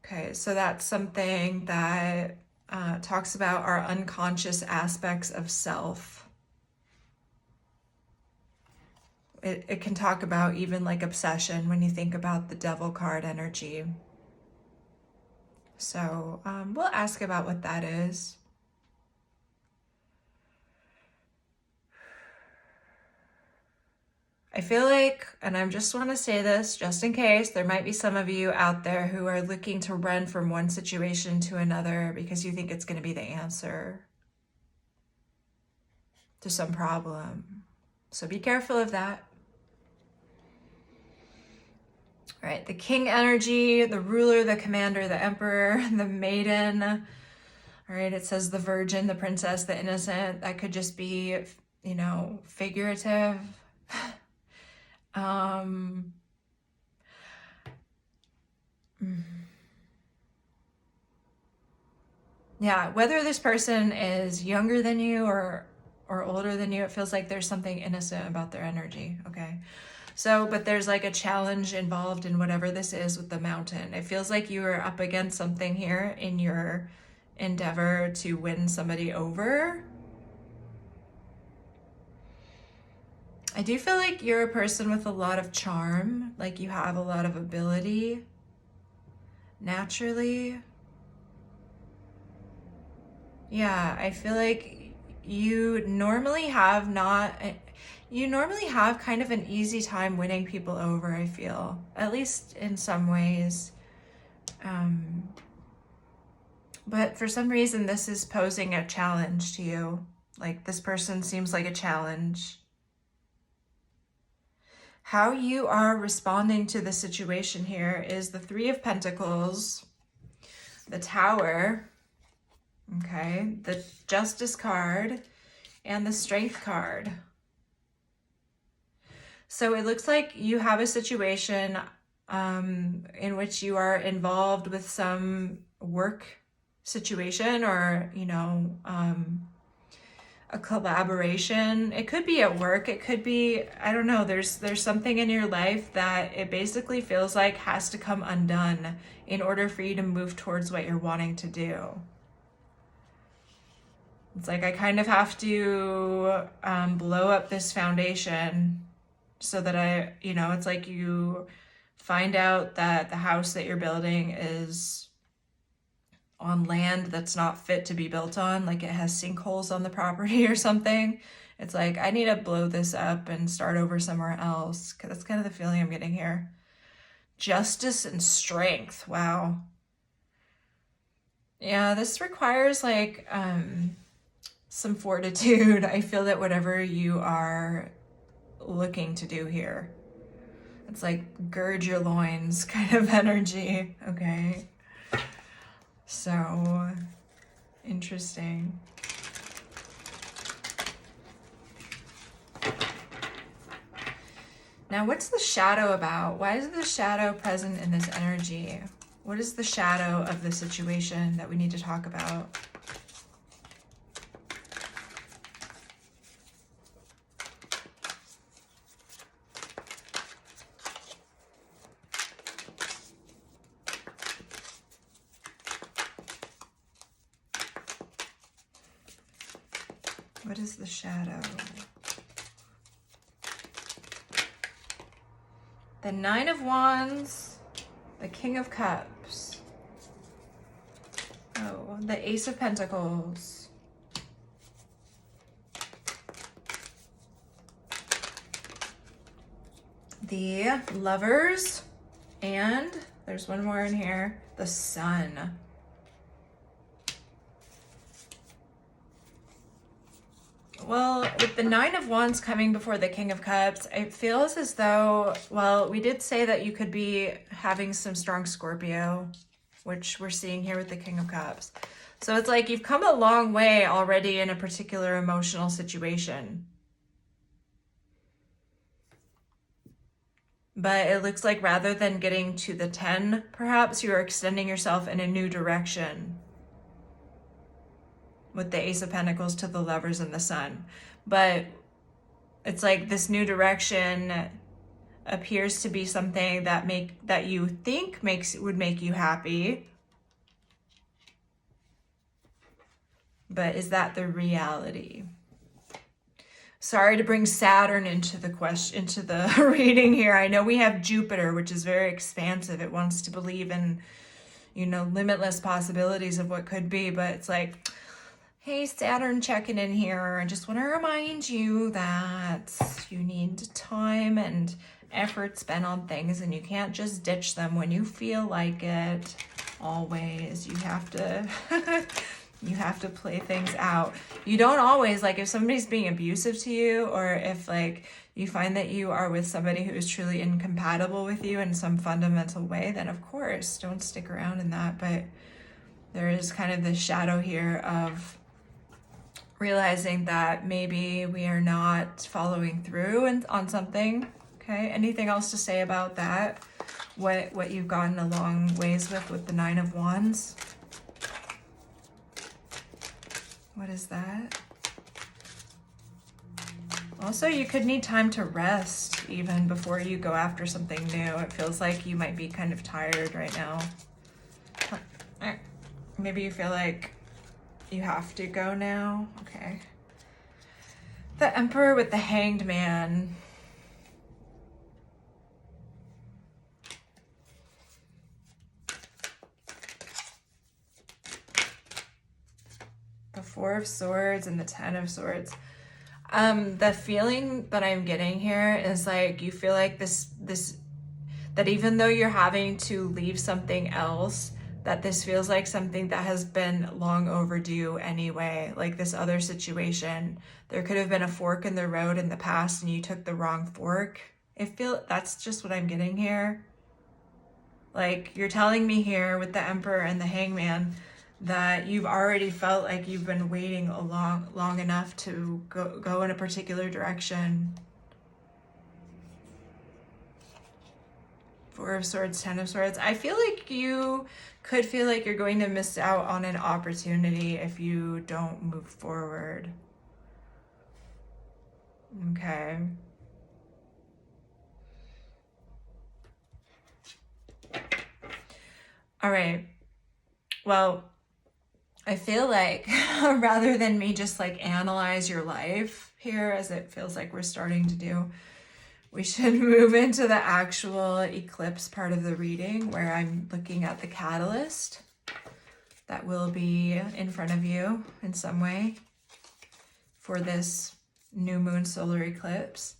Okay, so that's something that talks about our unconscious aspects of self. It can talk about even like obsession when you think about the devil card energy. So we'll ask about what that is. I feel like, and I just want to say this just in case, there might be some of you out there who are looking to run from one situation to another because you think it's going to be the answer to some problem. So be careful of that. All right, the king energy, the ruler, the commander, the emperor, the maiden. All right, it says the virgin, the princess, the innocent. That could just be, you know, figurative. Yeah, whether this person is younger than you or older than you, it feels like there's something innocent about their energy, okay? So, but there's like a challenge involved in whatever this is with the mountain. It feels like you are up against something here in your endeavor to win somebody over. I do feel like you're a person with a lot of charm, like you have a lot of ability naturally. Yeah, I feel like you normally have kind of an easy time winning people over, I feel, at least in some ways. But for some reason, this is posing a challenge to you. Like this person seems like a challenge. How you are responding to the situation here is the Three of Pentacles, the Tower, okay, the Justice card, and the Strength card. So it looks like you have a situation in which you are involved with some work situation or, you know, a collaboration. It could be at work. It could be, I don't know, there's something in your life that it basically feels like has to come undone in order for you to move towards what you're wanting to do. It's like I kind of have to blow up this foundation so that it's like you find out that the house that you're building is on land that's not fit to be built on, like it has sinkholes on the property or something. It's like, I need to blow this up and start over somewhere else. That's kind of the feeling I'm getting here. Justice and strength. Wow. Yeah, this requires like some fortitude. I feel that whatever you are looking to do here, it's like gird your loins kind of energy. Okay. So interesting. Now, what's the shadow about? Why is the shadow present in this energy? What is the shadow of the situation that we need to talk about? What is the shadow? The Nine of Wands, the King of Cups. Oh, the Ace of Pentacles. The Lovers, and there's one more in here, the Sun. Well, with the Nine of Wands coming before the King of Cups, it feels as though, well, we did say that you could be having some strong Scorpio, which we're seeing here with the King of Cups. So it's like you've come a long way already in a particular emotional situation. But it looks like rather than getting to the 10, perhaps you're extending yourself in a new direction with the Ace of Pentacles to the Lovers and the Sun. But it's like this new direction appears to be something that you think would make you happy. But is that the reality? Sorry to bring Saturn into the reading here. I know we have Jupiter, which is very expansive. It wants to believe in, limitless possibilities of what could be, but it's like Hey, Saturn checking in here. I just want to remind you that you need time and effort spent on things, and you can't just ditch them when you feel like it. Always, you have to you have to play things out. You don't always, like, if somebody's being abusive to you, or if like you find that you are with somebody who is truly incompatible with you in some fundamental way, then of course don't stick around in that. But there is kind of this shadow here of realizing that maybe we are not following through on something. Okay, anything else to say about that? What you've gotten a long ways with the Nine of Wands? What is that? Also, you could need time to rest even before you go after something new. It feels like you might be kind of tired right now. Maybe you feel like you have to go now. Okay. The Emperor with the Hanged Man. The Four of Swords and the Ten of Swords. The feeling that I'm getting here is like you feel like this that even though you're having to leave something else, that this feels like something that has been long overdue anyway. Like this other situation, there could have been a fork in the road in the past and you took the wrong fork. That's just what I'm getting here. Like you're telling me here with the Emperor and the Hangman that you've already felt like you've been waiting long enough to go in a particular direction. Four of Swords, Ten of Swords. I feel like you could feel like you're going to miss out on an opportunity if you don't move forward. Okay. All right. Well, I feel like rather than me just like analyze your life here, as it feels like we're starting to do, we should move into the actual eclipse part of the reading where I'm looking at the catalyst that will be in front of you in some way for this new moon solar eclipse.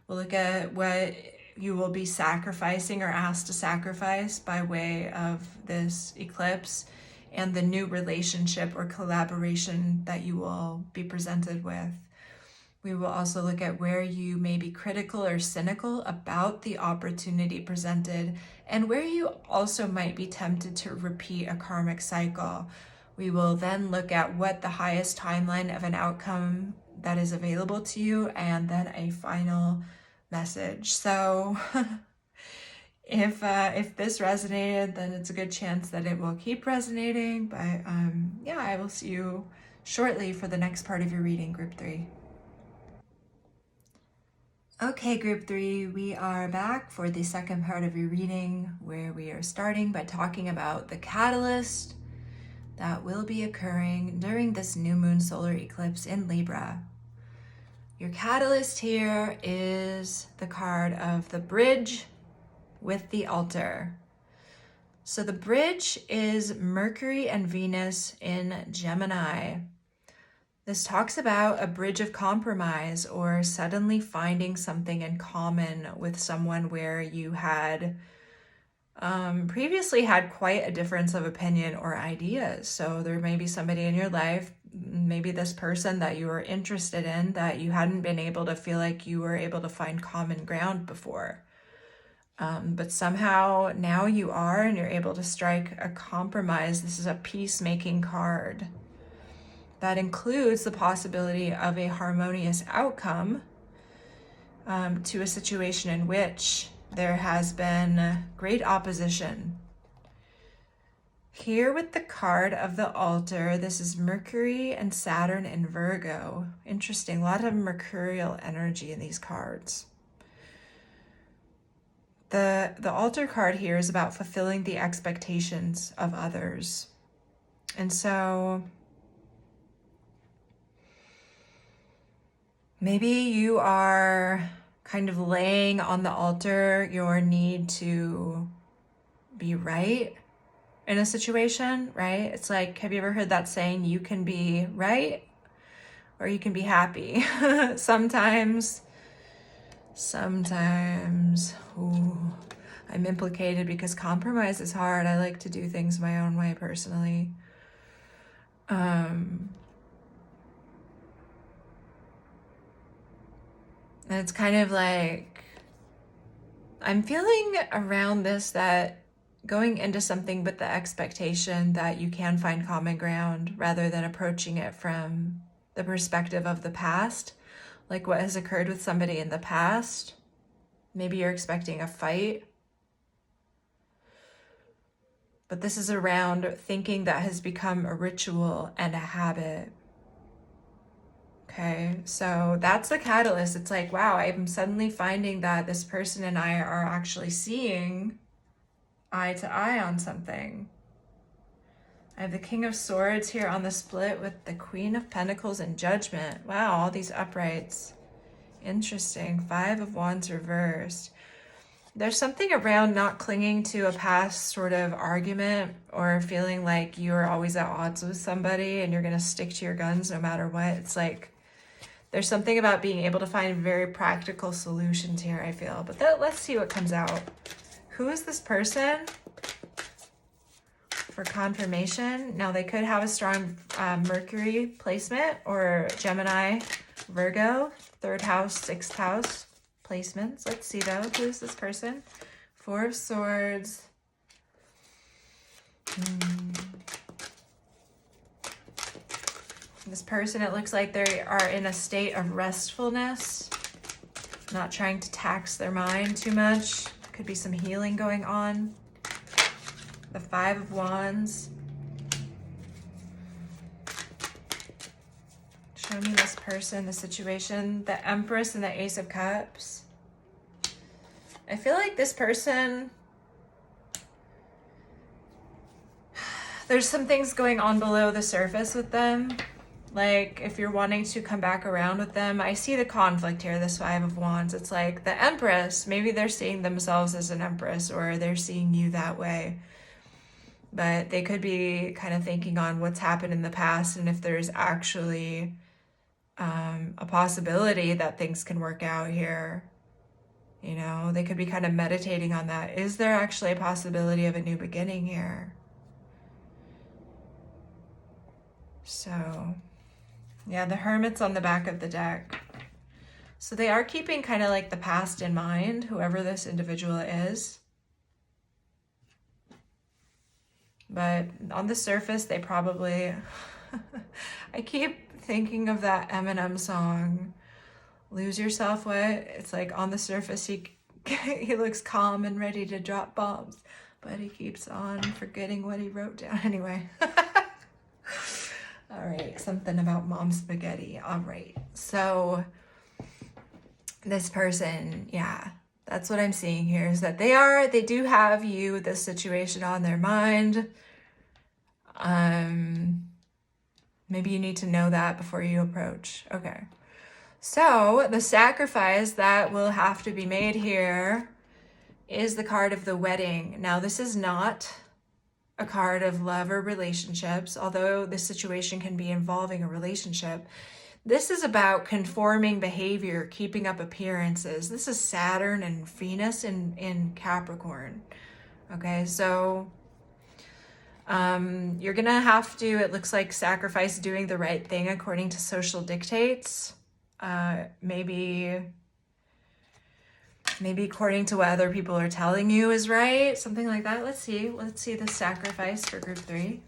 We'll look at what you will be sacrificing or asked to sacrifice by way of this eclipse and the new relationship or collaboration that you will be presented with. We will also look at where you may be critical or cynical about the opportunity presented and where you also might be tempted to repeat a karmic cycle. We will then look at what the highest timeline of an outcome that is available to you and then a final message. So if this resonated, then it's a good chance that it will keep resonating. But yeah, I will see you shortly for the next part of your reading, Group 3. Okay, Group 3, we are back for the second part of your reading where we are starting by talking about the catalyst that will be occurring during this new moon solar eclipse in Libra. Your catalyst here is the card of the bridge with the altar. So the bridge is Mercury and Venus in Gemini. This talks about a bridge of compromise or suddenly finding something in common with someone where you had previously had quite a difference of opinion or ideas. So there may be somebody in your life, maybe this person that you were interested in, that you hadn't been able to feel like you were able to find common ground before. But somehow now you are, and you're able to strike a compromise. This is a peacemaking card. That includes the possibility of a harmonious outcome to a situation in which there has been great opposition. Here with the card of the altar, this is Mercury and Saturn in Virgo. Interesting, a lot of mercurial energy in these cards. The altar card here is about fulfilling the expectations of others. And so maybe you are kind of laying on the altar your need to be right in a situation, right? It's like, have you ever heard that saying, you can be right or you can be happy? Sometimes, ooh, I'm implicated because compromise is hard. I like to do things my own way personally. And it's kind of like, I'm feeling around this that going into something with the expectation that you can find common ground rather than approaching it from the perspective of the past, like what has occurred with somebody in the past. Maybe you're expecting a fight, but this is around thinking that has become a ritual and a habit. Okay, so that's the catalyst. It's like, wow, I'm suddenly finding that this person and I are actually seeing eye to eye on something. I have the King of Swords here on the split with the Queen of Pentacles and Judgment. Wow, all these uprights. Interesting. 5 of Wands reversed. There's something around not clinging to a past sort of argument or feeling like you're always at odds with somebody and you're going to stick to your guns no matter what. It's like there's something about being able to find very practical solutions here, I feel. But let's see what comes out. Who is this person? For confirmation. Now, they could have a strong Mercury placement or Gemini, Virgo, 3rd house, 6th house placements. Let's see though. Who is this person? 4 of Swords. This person, it looks like they are in a state of restfulness, not trying to tax their mind too much. Could be some healing going on. The 5 of Wands. Show me this person, the situation. The Empress and the Ace of Cups. I feel like this person, there's some things going on below the surface with them. Like if you're wanting to come back around with them, I see the conflict here, this 5 of Wands. It's like the Empress, maybe they're seeing themselves as an Empress or they're seeing you that way. But they could be kind of thinking on what's happened in the past and if there's actually a possibility that things can work out here. You know, they could be kind of meditating on that. Is there actually a possibility of a new beginning here? So, yeah, the Hermit's on the back of the deck. So they are keeping kind of like the past in mind, whoever this individual is. But on the surface, they probably, I keep thinking of that Eminem song, Lose Yourself What? It's like on the surface, he looks calm and ready to drop bombs, but he keeps on forgetting what he wrote down anyway. All right, something about mom spaghetti. All right, so this person, yeah, that's what I'm seeing here is that they do have you, this situation on their mind. Maybe you need to know that before you approach. Okay. So the sacrifice that will have to be made here is the card of the wedding. Now, this is not a card of love or relationships, although this situation can be involving a relationship. This is about conforming behavior, keeping up appearances. This is Saturn and Venus in Capricorn. Okay, so you're gonna have to, it looks like, sacrifice doing the right thing according to social dictates. Maybe according to what other people are telling you is right, something like that. Let's see the sacrifice for group 3.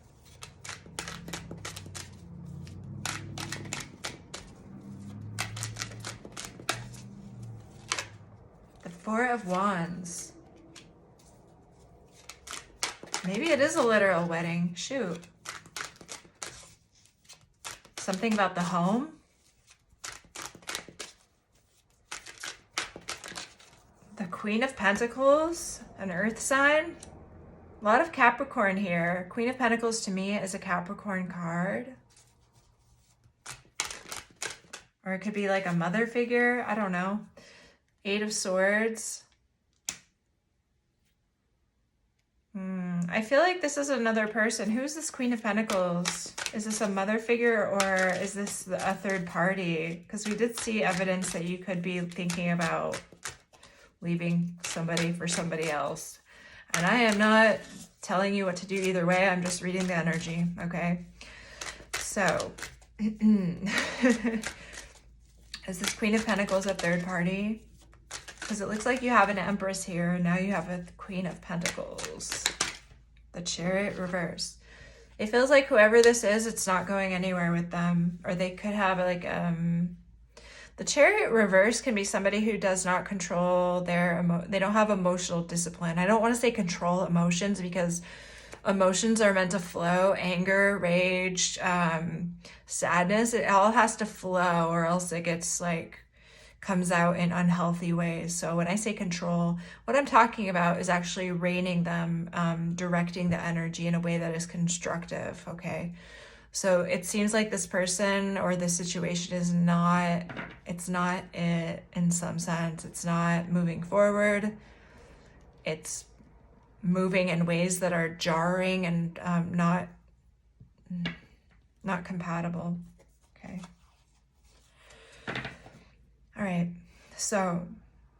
The 4 of Wands. Maybe it is a literal wedding. Shoot. Something about the home. The Queen of Pentacles, an earth sign. A lot of Capricorn here. Queen of Pentacles to me is a Capricorn card. Or it could be like a mother figure. I don't know. 8 of Swords. I feel like this is another person. Who's this Queen of Pentacles? Is this a mother figure or is this a third party? Because we did see evidence that you could be thinking about leaving somebody for somebody else. And I am not telling you what to do either way. I'm just reading the energy, okay? So, is this Queen of Pentacles a third party? Because it looks like you have an Empress here, and now you have a Queen of Pentacles. The Chariot reverse. It feels like whoever this is, it's not going anywhere with them. Or they could have like, the Chariot reverse can be somebody who does not control their, they don't have emotional discipline. I don't want to say control emotions because emotions are meant to flow. Anger, rage, sadness, it all has to flow or else it gets like, comes out in unhealthy ways. So when I say control, what I'm talking about is actually reining them, directing the energy in a way that is constructive, okay? So it seems like this person or this situation is not, it's not it in some sense. It's not moving forward. It's moving in ways that are jarring and not compatible, okay? All right, so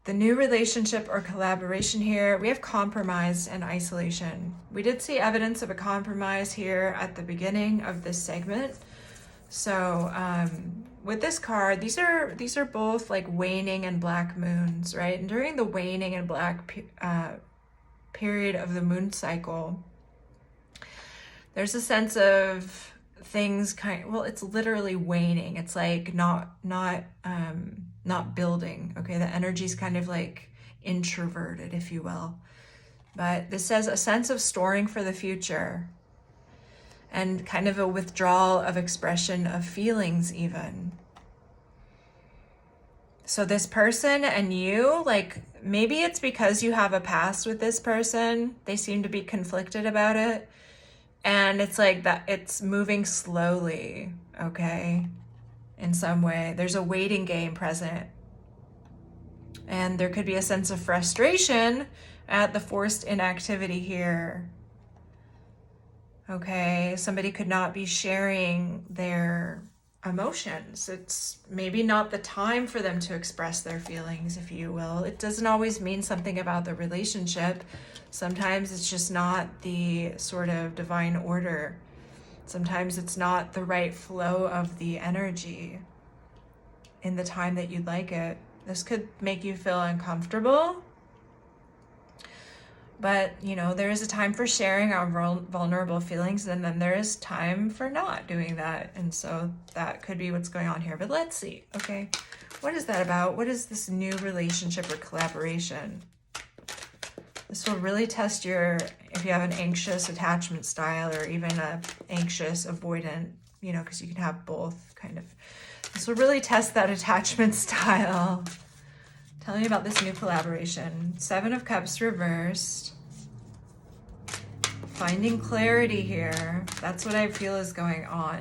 the new relationship or collaboration here, we have compromise and isolation. We did see evidence of a compromise here at the beginning of this segment. So with this card, these are both like waning and black moons, right? And during the waning and black period of the moon cycle, there's a sense of things well, it's literally waning. It's like not building, okay? The energy's kind of like introverted, if you will. But this says a sense of storing for the future and kind of a withdrawal of expression of feelings even. So this person and you, like maybe it's because you have a past with this person. They seem to be conflicted about it. And it's like that it's moving slowly, okay? In some way. There's a waiting game present. And there could be a sense of frustration at the forced inactivity here. Okay, somebody could not be sharing their emotions. It's maybe not the time for them to express their feelings, if you will. It doesn't always mean something about the relationship. Sometimes it's just not the sort of divine order. Sometimes it's not the right flow of the energy in the time that you'd like it. This could make you feel uncomfortable. But, you know, there is a time for sharing our vulnerable feelings, and then there is time for not doing that. And so that could be what's going on here. But let's see, okay? What is that about? What is this new relationship or collaboration? This will really test if you have an anxious attachment style or even a anxious avoidant, you know, because you can have both kind of. This will really test that attachment style. Tell me about this new collaboration. 7 of Cups reversed. Finding clarity here. That's what I feel is going on.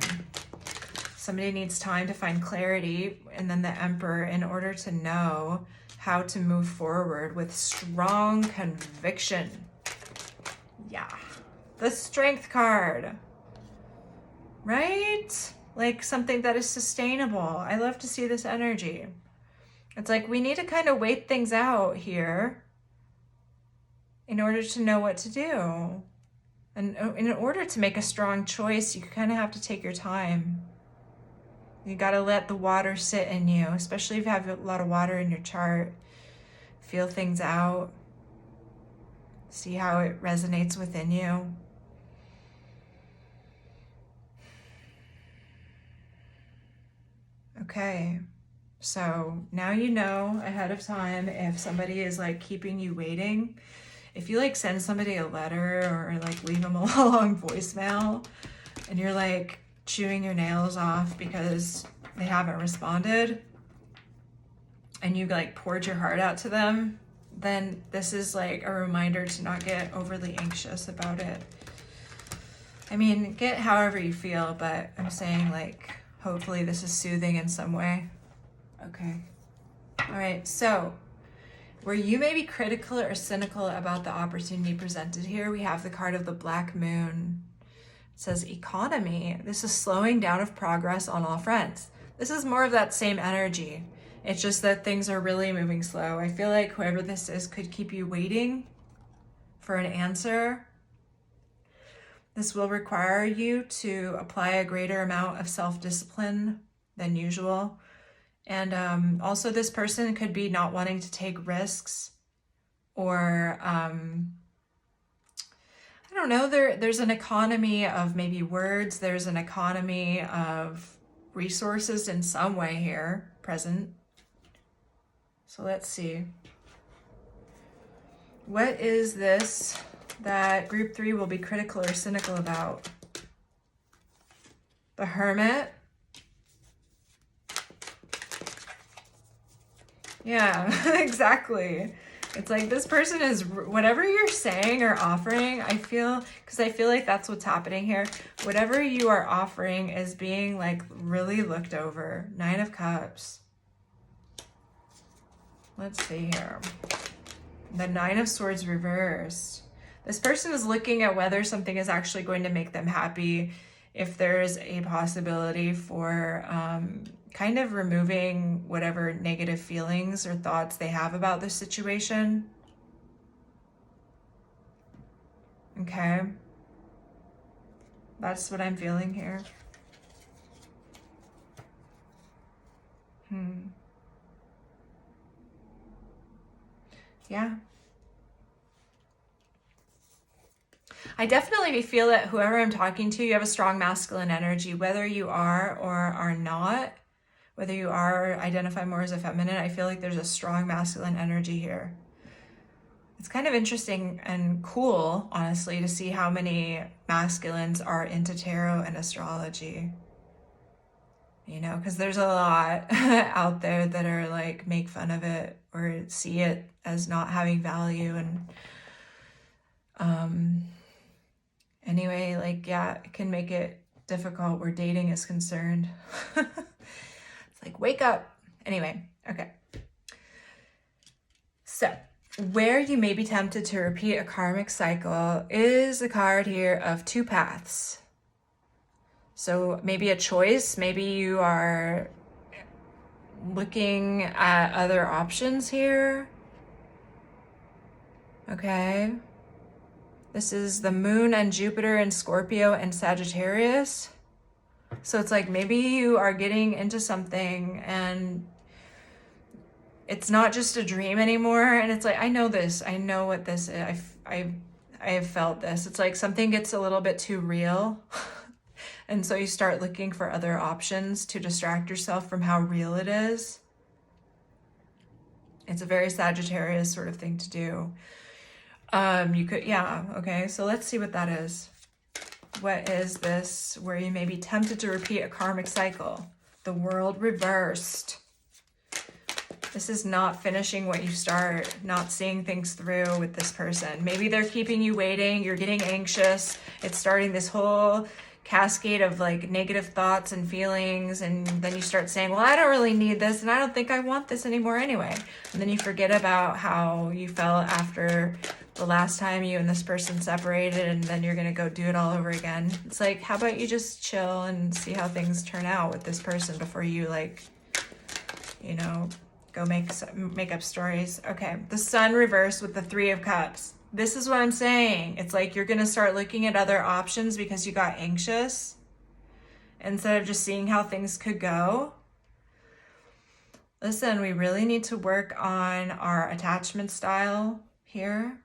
Somebody needs time to find clarity, and then the Emperor, in order to know how to move forward with strong conviction. Yeah. The Strength card. Right? Like something that is sustainable. I love to see this energy. It's like we need to kind of wait things out here in order to know what to do. And in order to make a strong choice, you kind of have to take your time. You got to let the water sit in you, especially if you have a lot of water in your chart. Feel things out. See how it resonates within you. Okay. So now you know ahead of time if somebody is like keeping you waiting. If you like send somebody a letter or like leave them a long voicemail and you're like chewing your nails off because they haven't responded and you like poured your heart out to them, then this is like a reminder to not get overly anxious about it. I mean, get however you feel, but I'm saying like hopefully this is soothing in some way. Okay. All right. So where you may be critical or cynical about the opportunity presented here, we have the card of the Black Moon. It says economy. This is slowing down of progress on all fronts. This is more of that same energy. It's just that things are really moving slow. I feel like whoever this is could keep you waiting for an answer. This will require you to apply a greater amount of self-discipline than usual. And also this person could be not wanting to take risks, or I don't know, there's an economy of maybe words, there's an economy of resources in some way here present. So let's see. What is this that group 3 will be critical or cynical about? The Hermit. Yeah, exactly. It's like this person is, whatever you're saying or offering, I feel like that's what's happening here. Whatever you are offering is being like really looked over. 9 of Cups. Let's see here. The 9 of Swords reversed. This person is looking at whether something is actually going to make them happy, if there's a possibility for kind of removing whatever negative feelings or thoughts they have about this situation. Okay. That's what I'm feeling here. Yeah. I definitely feel that whoever I'm talking to, you have a strong masculine energy, whether you are or are not, whether you are identify more as a feminine, I feel like there's a strong masculine energy here. It's kind of interesting and cool, honestly, to see how many masculines are into tarot and astrology. You know, because there's a lot out there that are like, make fun of it or see it as not having value. And anyway, like, yeah, it can make it difficult where dating is concerned. It's like, wake up. Anyway, okay. So, where you may be tempted to repeat a karmic cycle is a card here of 2 paths. So maybe a choice, maybe you are looking at other options here. Okay. This is the Moon and Jupiter and Scorpio and Sagittarius. So it's like maybe you are getting into something and it's not just a dream anymore. And it's like, I know this, I know what this is. I have felt this. It's like something gets a little bit too real. And so you start looking for other options to distract yourself from how real it is. It's a very Sagittarius sort of thing to do. You could, yeah, okay. So let's see what that is. What is this where you may be tempted to repeat a karmic cycle? The World reversed. This is not finishing what you start, not seeing things through with this person. Maybe they're keeping you waiting. You're getting anxious. It's starting this whole cascade of like negative thoughts and feelings, and then you start saying, well, I don't really need this and I don't think I want this anymore anyway. And then you forget about how you felt after the last time you and this person separated, and then you're gonna go do it all over again. It's like, how about you just chill and see how things turn out with this person before you, like, you know, go make up stories. Okay, the Sun reversed with the 3 of Cups. This is what I'm saying. It's like you're going to start looking at other options because you got anxious instead of just seeing how things could go. Listen, we really need to work on our attachment style here.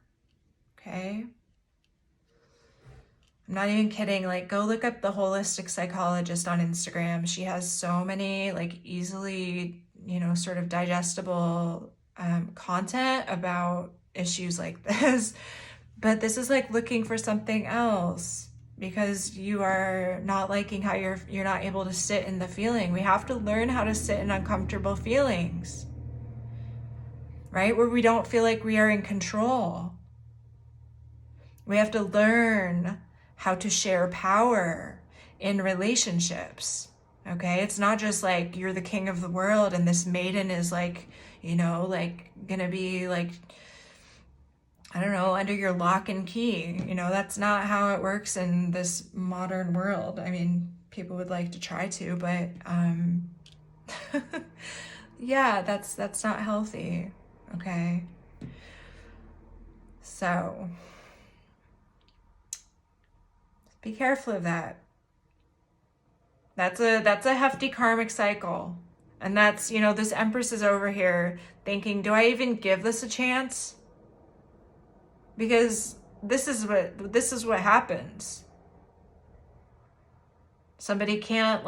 Okay. I'm not even kidding. Like, go look up the holistic psychologist on Instagram. She has so many like easily, you know, sort of digestible content about issues like this. But this is like looking for something else because you are not liking how you're not able to sit in the feeling. We have to learn how to sit in uncomfortable feelings, right? Where we don't feel like we are in control. We have to learn how to share power in relationships. Okay, it's not just like you're the king of the world and this maiden is like, you know, like gonna be like, I don't know, under your lock and key. You know, that's not how it works in this modern world. I mean, people would like to try to, but yeah, that's not healthy. Okay. So be careful of that. That's a hefty karmic cycle. And that's, you know, this Empress is over here thinking, do I even give this a chance? Because this is what happens. Somebody can't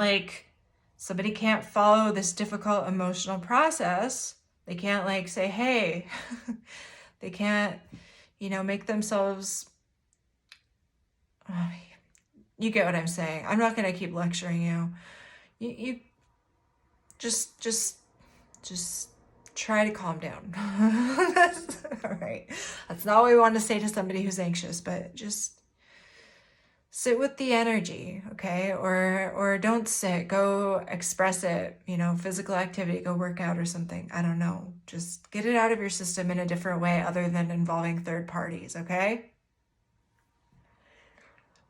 follow this difficult emotional process. They can't like say, hey, they can't, you know, make themselves, you get what I'm saying. I'm not going to keep lecturing you. You just try to calm down. All right. That's not what we want to say to somebody who's anxious, but just sit with the energy, okay? Or don't sit, go express it, you know, physical activity, go work out or something. I don't know. Just get it out of your system in a different way other than involving third parties, okay?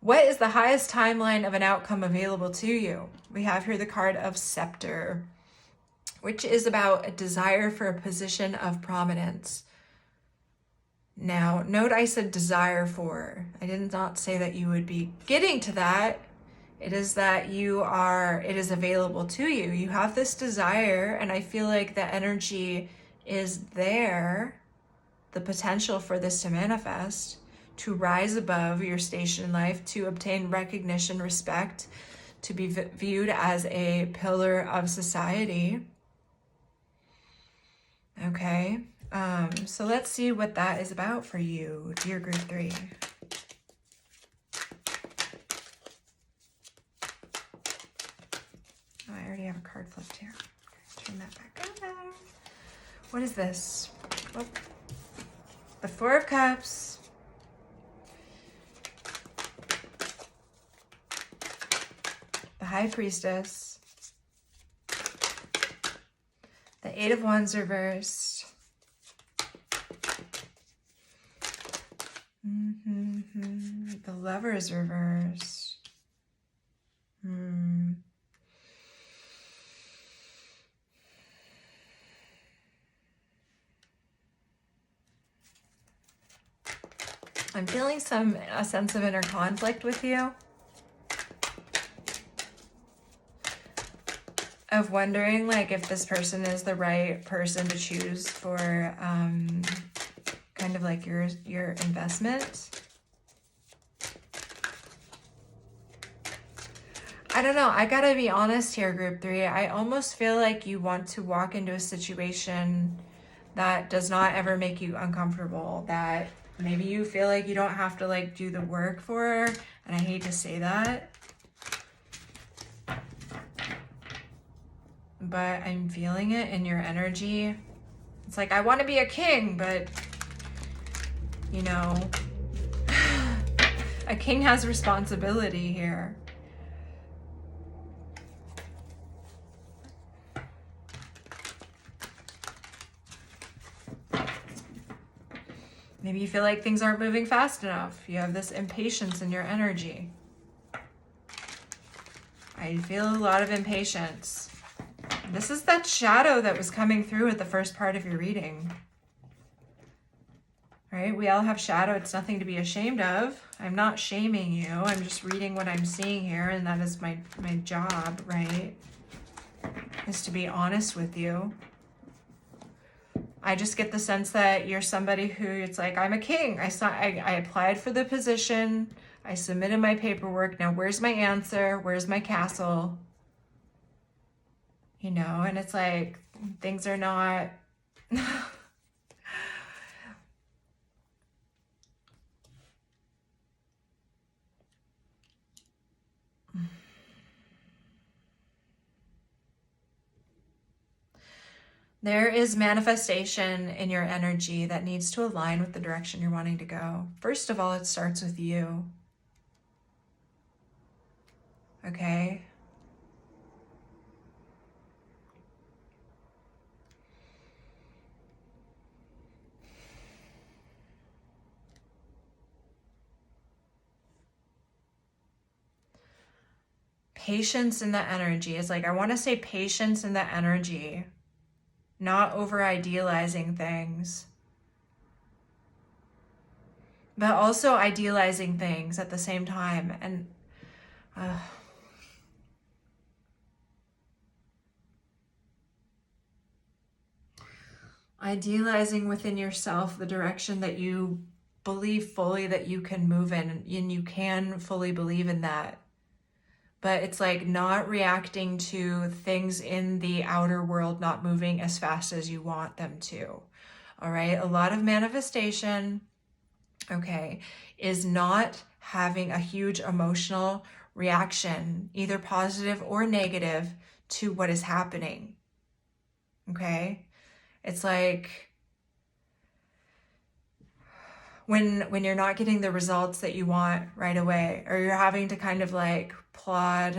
What is the highest timeline of an outcome available to you? We have here the card of Scepter, which is about a desire for a position of prominence. Now, note I said desire for. I did not say that you would be getting to that. It is that it is available to you. You have this desire, and I feel like the energy is there, the potential for this to manifest, to rise above your station in life, to obtain recognition, respect, to be viewed as a pillar of society. Okay. So let's see what that is about for you, dear group 3. Oh, I already have a card flipped here. Turn that back on. What is this? Oh, the 4 of Cups. The High Priestess. The 8 of Wands reversed. The Lovers reversed. I'm feeling a sense of inner conflict with you. Of wondering like if this person is the right person to choose for kind of like your investment. I don't know. I gotta be honest here, group 3. I almost feel like you want to walk into a situation that does not ever make you uncomfortable, that maybe you feel like you don't have to like do the work for, and I hate to say that, but I'm feeling it in your energy. It's like, I want to be a king, but you know, a king has responsibility here. Maybe you feel like things aren't moving fast enough. You have this impatience in your energy. I feel a lot of impatience. This is that shadow that was coming through at the first part of your reading. Right? We all have shadow. It's nothing to be ashamed of. I'm not shaming you. I'm just reading what I'm seeing here, and that is my job, right? Is to be honest with you. I just get the sense that you're somebody who, it's like, I'm a king. I applied for the position. I submitted my paperwork. Now where's my answer? Where's my castle? You know, and it's like, things are not... There is manifestation in your energy that needs to align with the direction you're wanting to go. First of all, it starts with you. Okay? patience in the energy. It's like, I want to say patience in the energy, not over idealizing things, but also idealizing things at the same time. And idealizing within yourself the direction that you believe fully that you can move in, and you can fully believe in that. But it's like not reacting to things in the outer world not moving as fast as you want them to. All right. A lot of manifestation, okay, is not having a huge emotional reaction, either positive or negative, to what is happening. Okay. It's like when you're not getting the results that you want right away, or you're having to kind of like plod,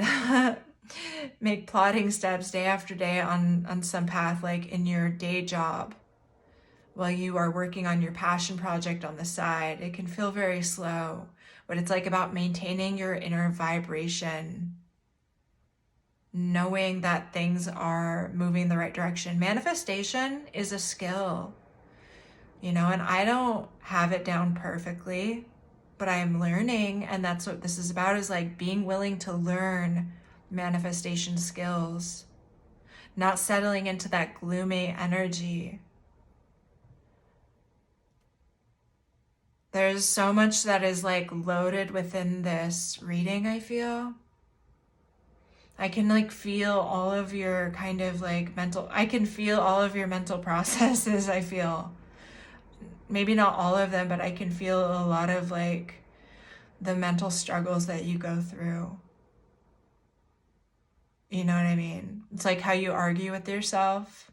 make plodding steps day after day on some path, like in your day job, while you are working on your passion project on the side. It can feel very slow, but it's like about maintaining your inner vibration, knowing that things are moving the right direction. Manifestation is a skill, you know, and I don't have it down perfectly, but I am learning. And that's what this is about, is like being willing to learn manifestation skills, not settling into that gloomy energy. There's so much that is like loaded within this reading, I feel. I can like feel all of your kind of like I can feel all of your mental processes, I feel. Maybe not all of them, but I can feel a lot of like the mental struggles that you go through. You know what I mean? It's like how you argue with yourself,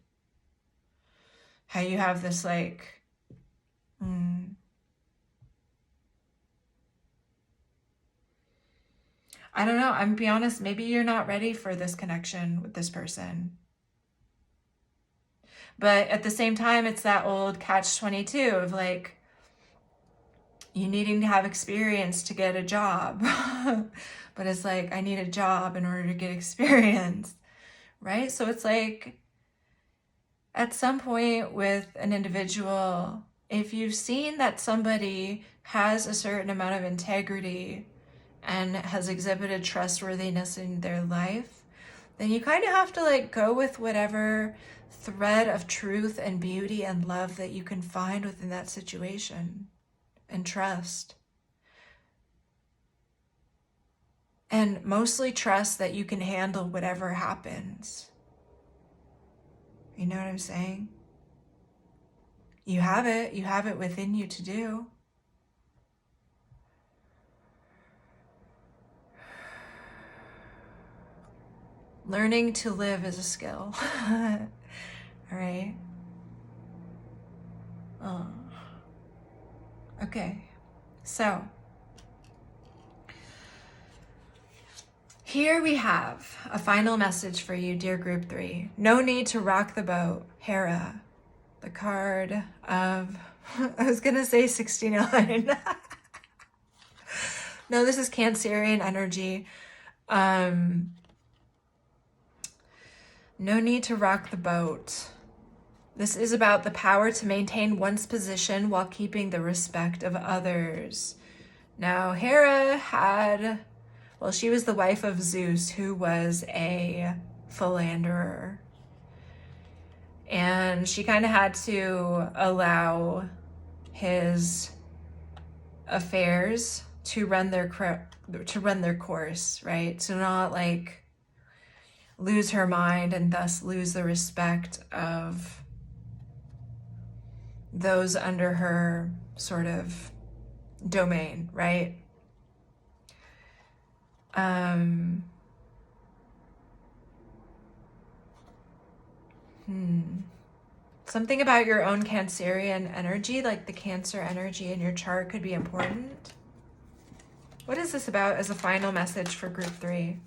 how you have this like, I don't know. I'm gonna be honest, maybe you're not ready for this connection with this person. But at the same time, it's that old catch-22 of like, you needing to have experience to get a job. But it's like, I need a job in order to get experience, right? So it's like, at some point with an individual, if you've seen that somebody has a certain amount of integrity and has exhibited trustworthiness in their life, then you kind of have to like go with whatever thread of truth and beauty and love that you can find within that situation, and trust. And mostly trust that you can handle whatever happens. You know what I'm saying? You have it within you to do. Learning to live is a skill. All right. Okay. So here we have a final message for you, dear group 3. No need to rock the boat. Hera, the card of, I was going to say 69. No, this is Cancerian energy. No need to rock the boat. This is about the power to maintain one's position while keeping the respect of others. Now, Hera she was the wife of Zeus, who was a philanderer. And she kind of had to allow his affairs to run their course, right? To not like lose her mind and thus lose the respect of those under her sort of domain, right? Something about your own Cancerian energy, like the Cancer energy in your chart, could be important. What is this about as a final message for group 3?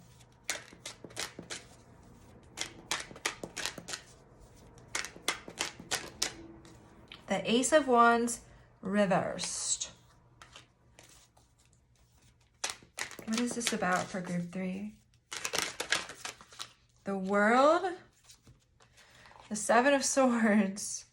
The Ace of Wands reversed. What is this about for group 3? The World, the Seven of Swords,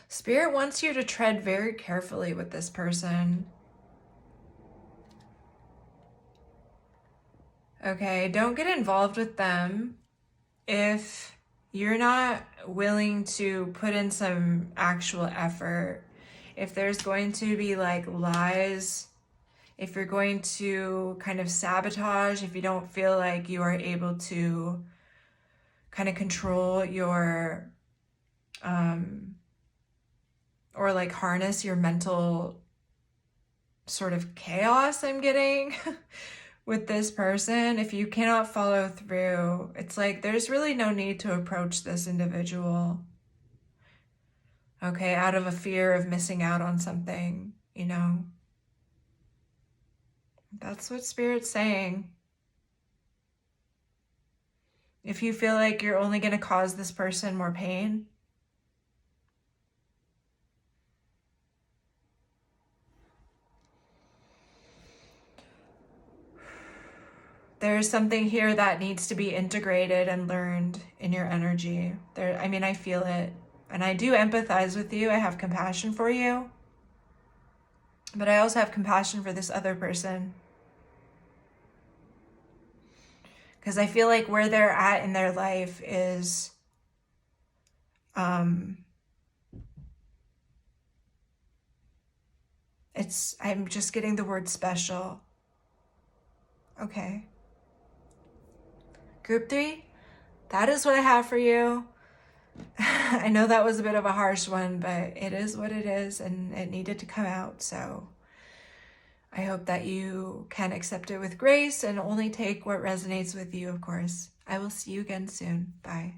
Spirit wants you to tread very carefully with this person. Okay, don't get involved with them if you're not willing to put in some actual effort. If there's going to be like lies, if you're going to kind of sabotage, if you don't feel like you are able to kind of control your, or like harness your mental sort of chaos I'm getting with this person, if you cannot follow through, it's like there's really no need to approach this individual. Okay, out of a fear of missing out on something, you know. That's what Spirit's saying. If you feel like you're only going to cause this person more pain, there's something here that needs to be integrated and learned in your energy. I mean, I feel it. And I do empathize with you. I have compassion for you. But I also have compassion for this other person. Because I feel like where they're at in their life is I'm just getting the word special. Okay. Group 3, that is what I have for you. I know that was a bit of a harsh one, but it is what it is, and it needed to come out. So I hope that you can accept it with grace and only take what resonates with you, of course. I will see you again soon. Bye.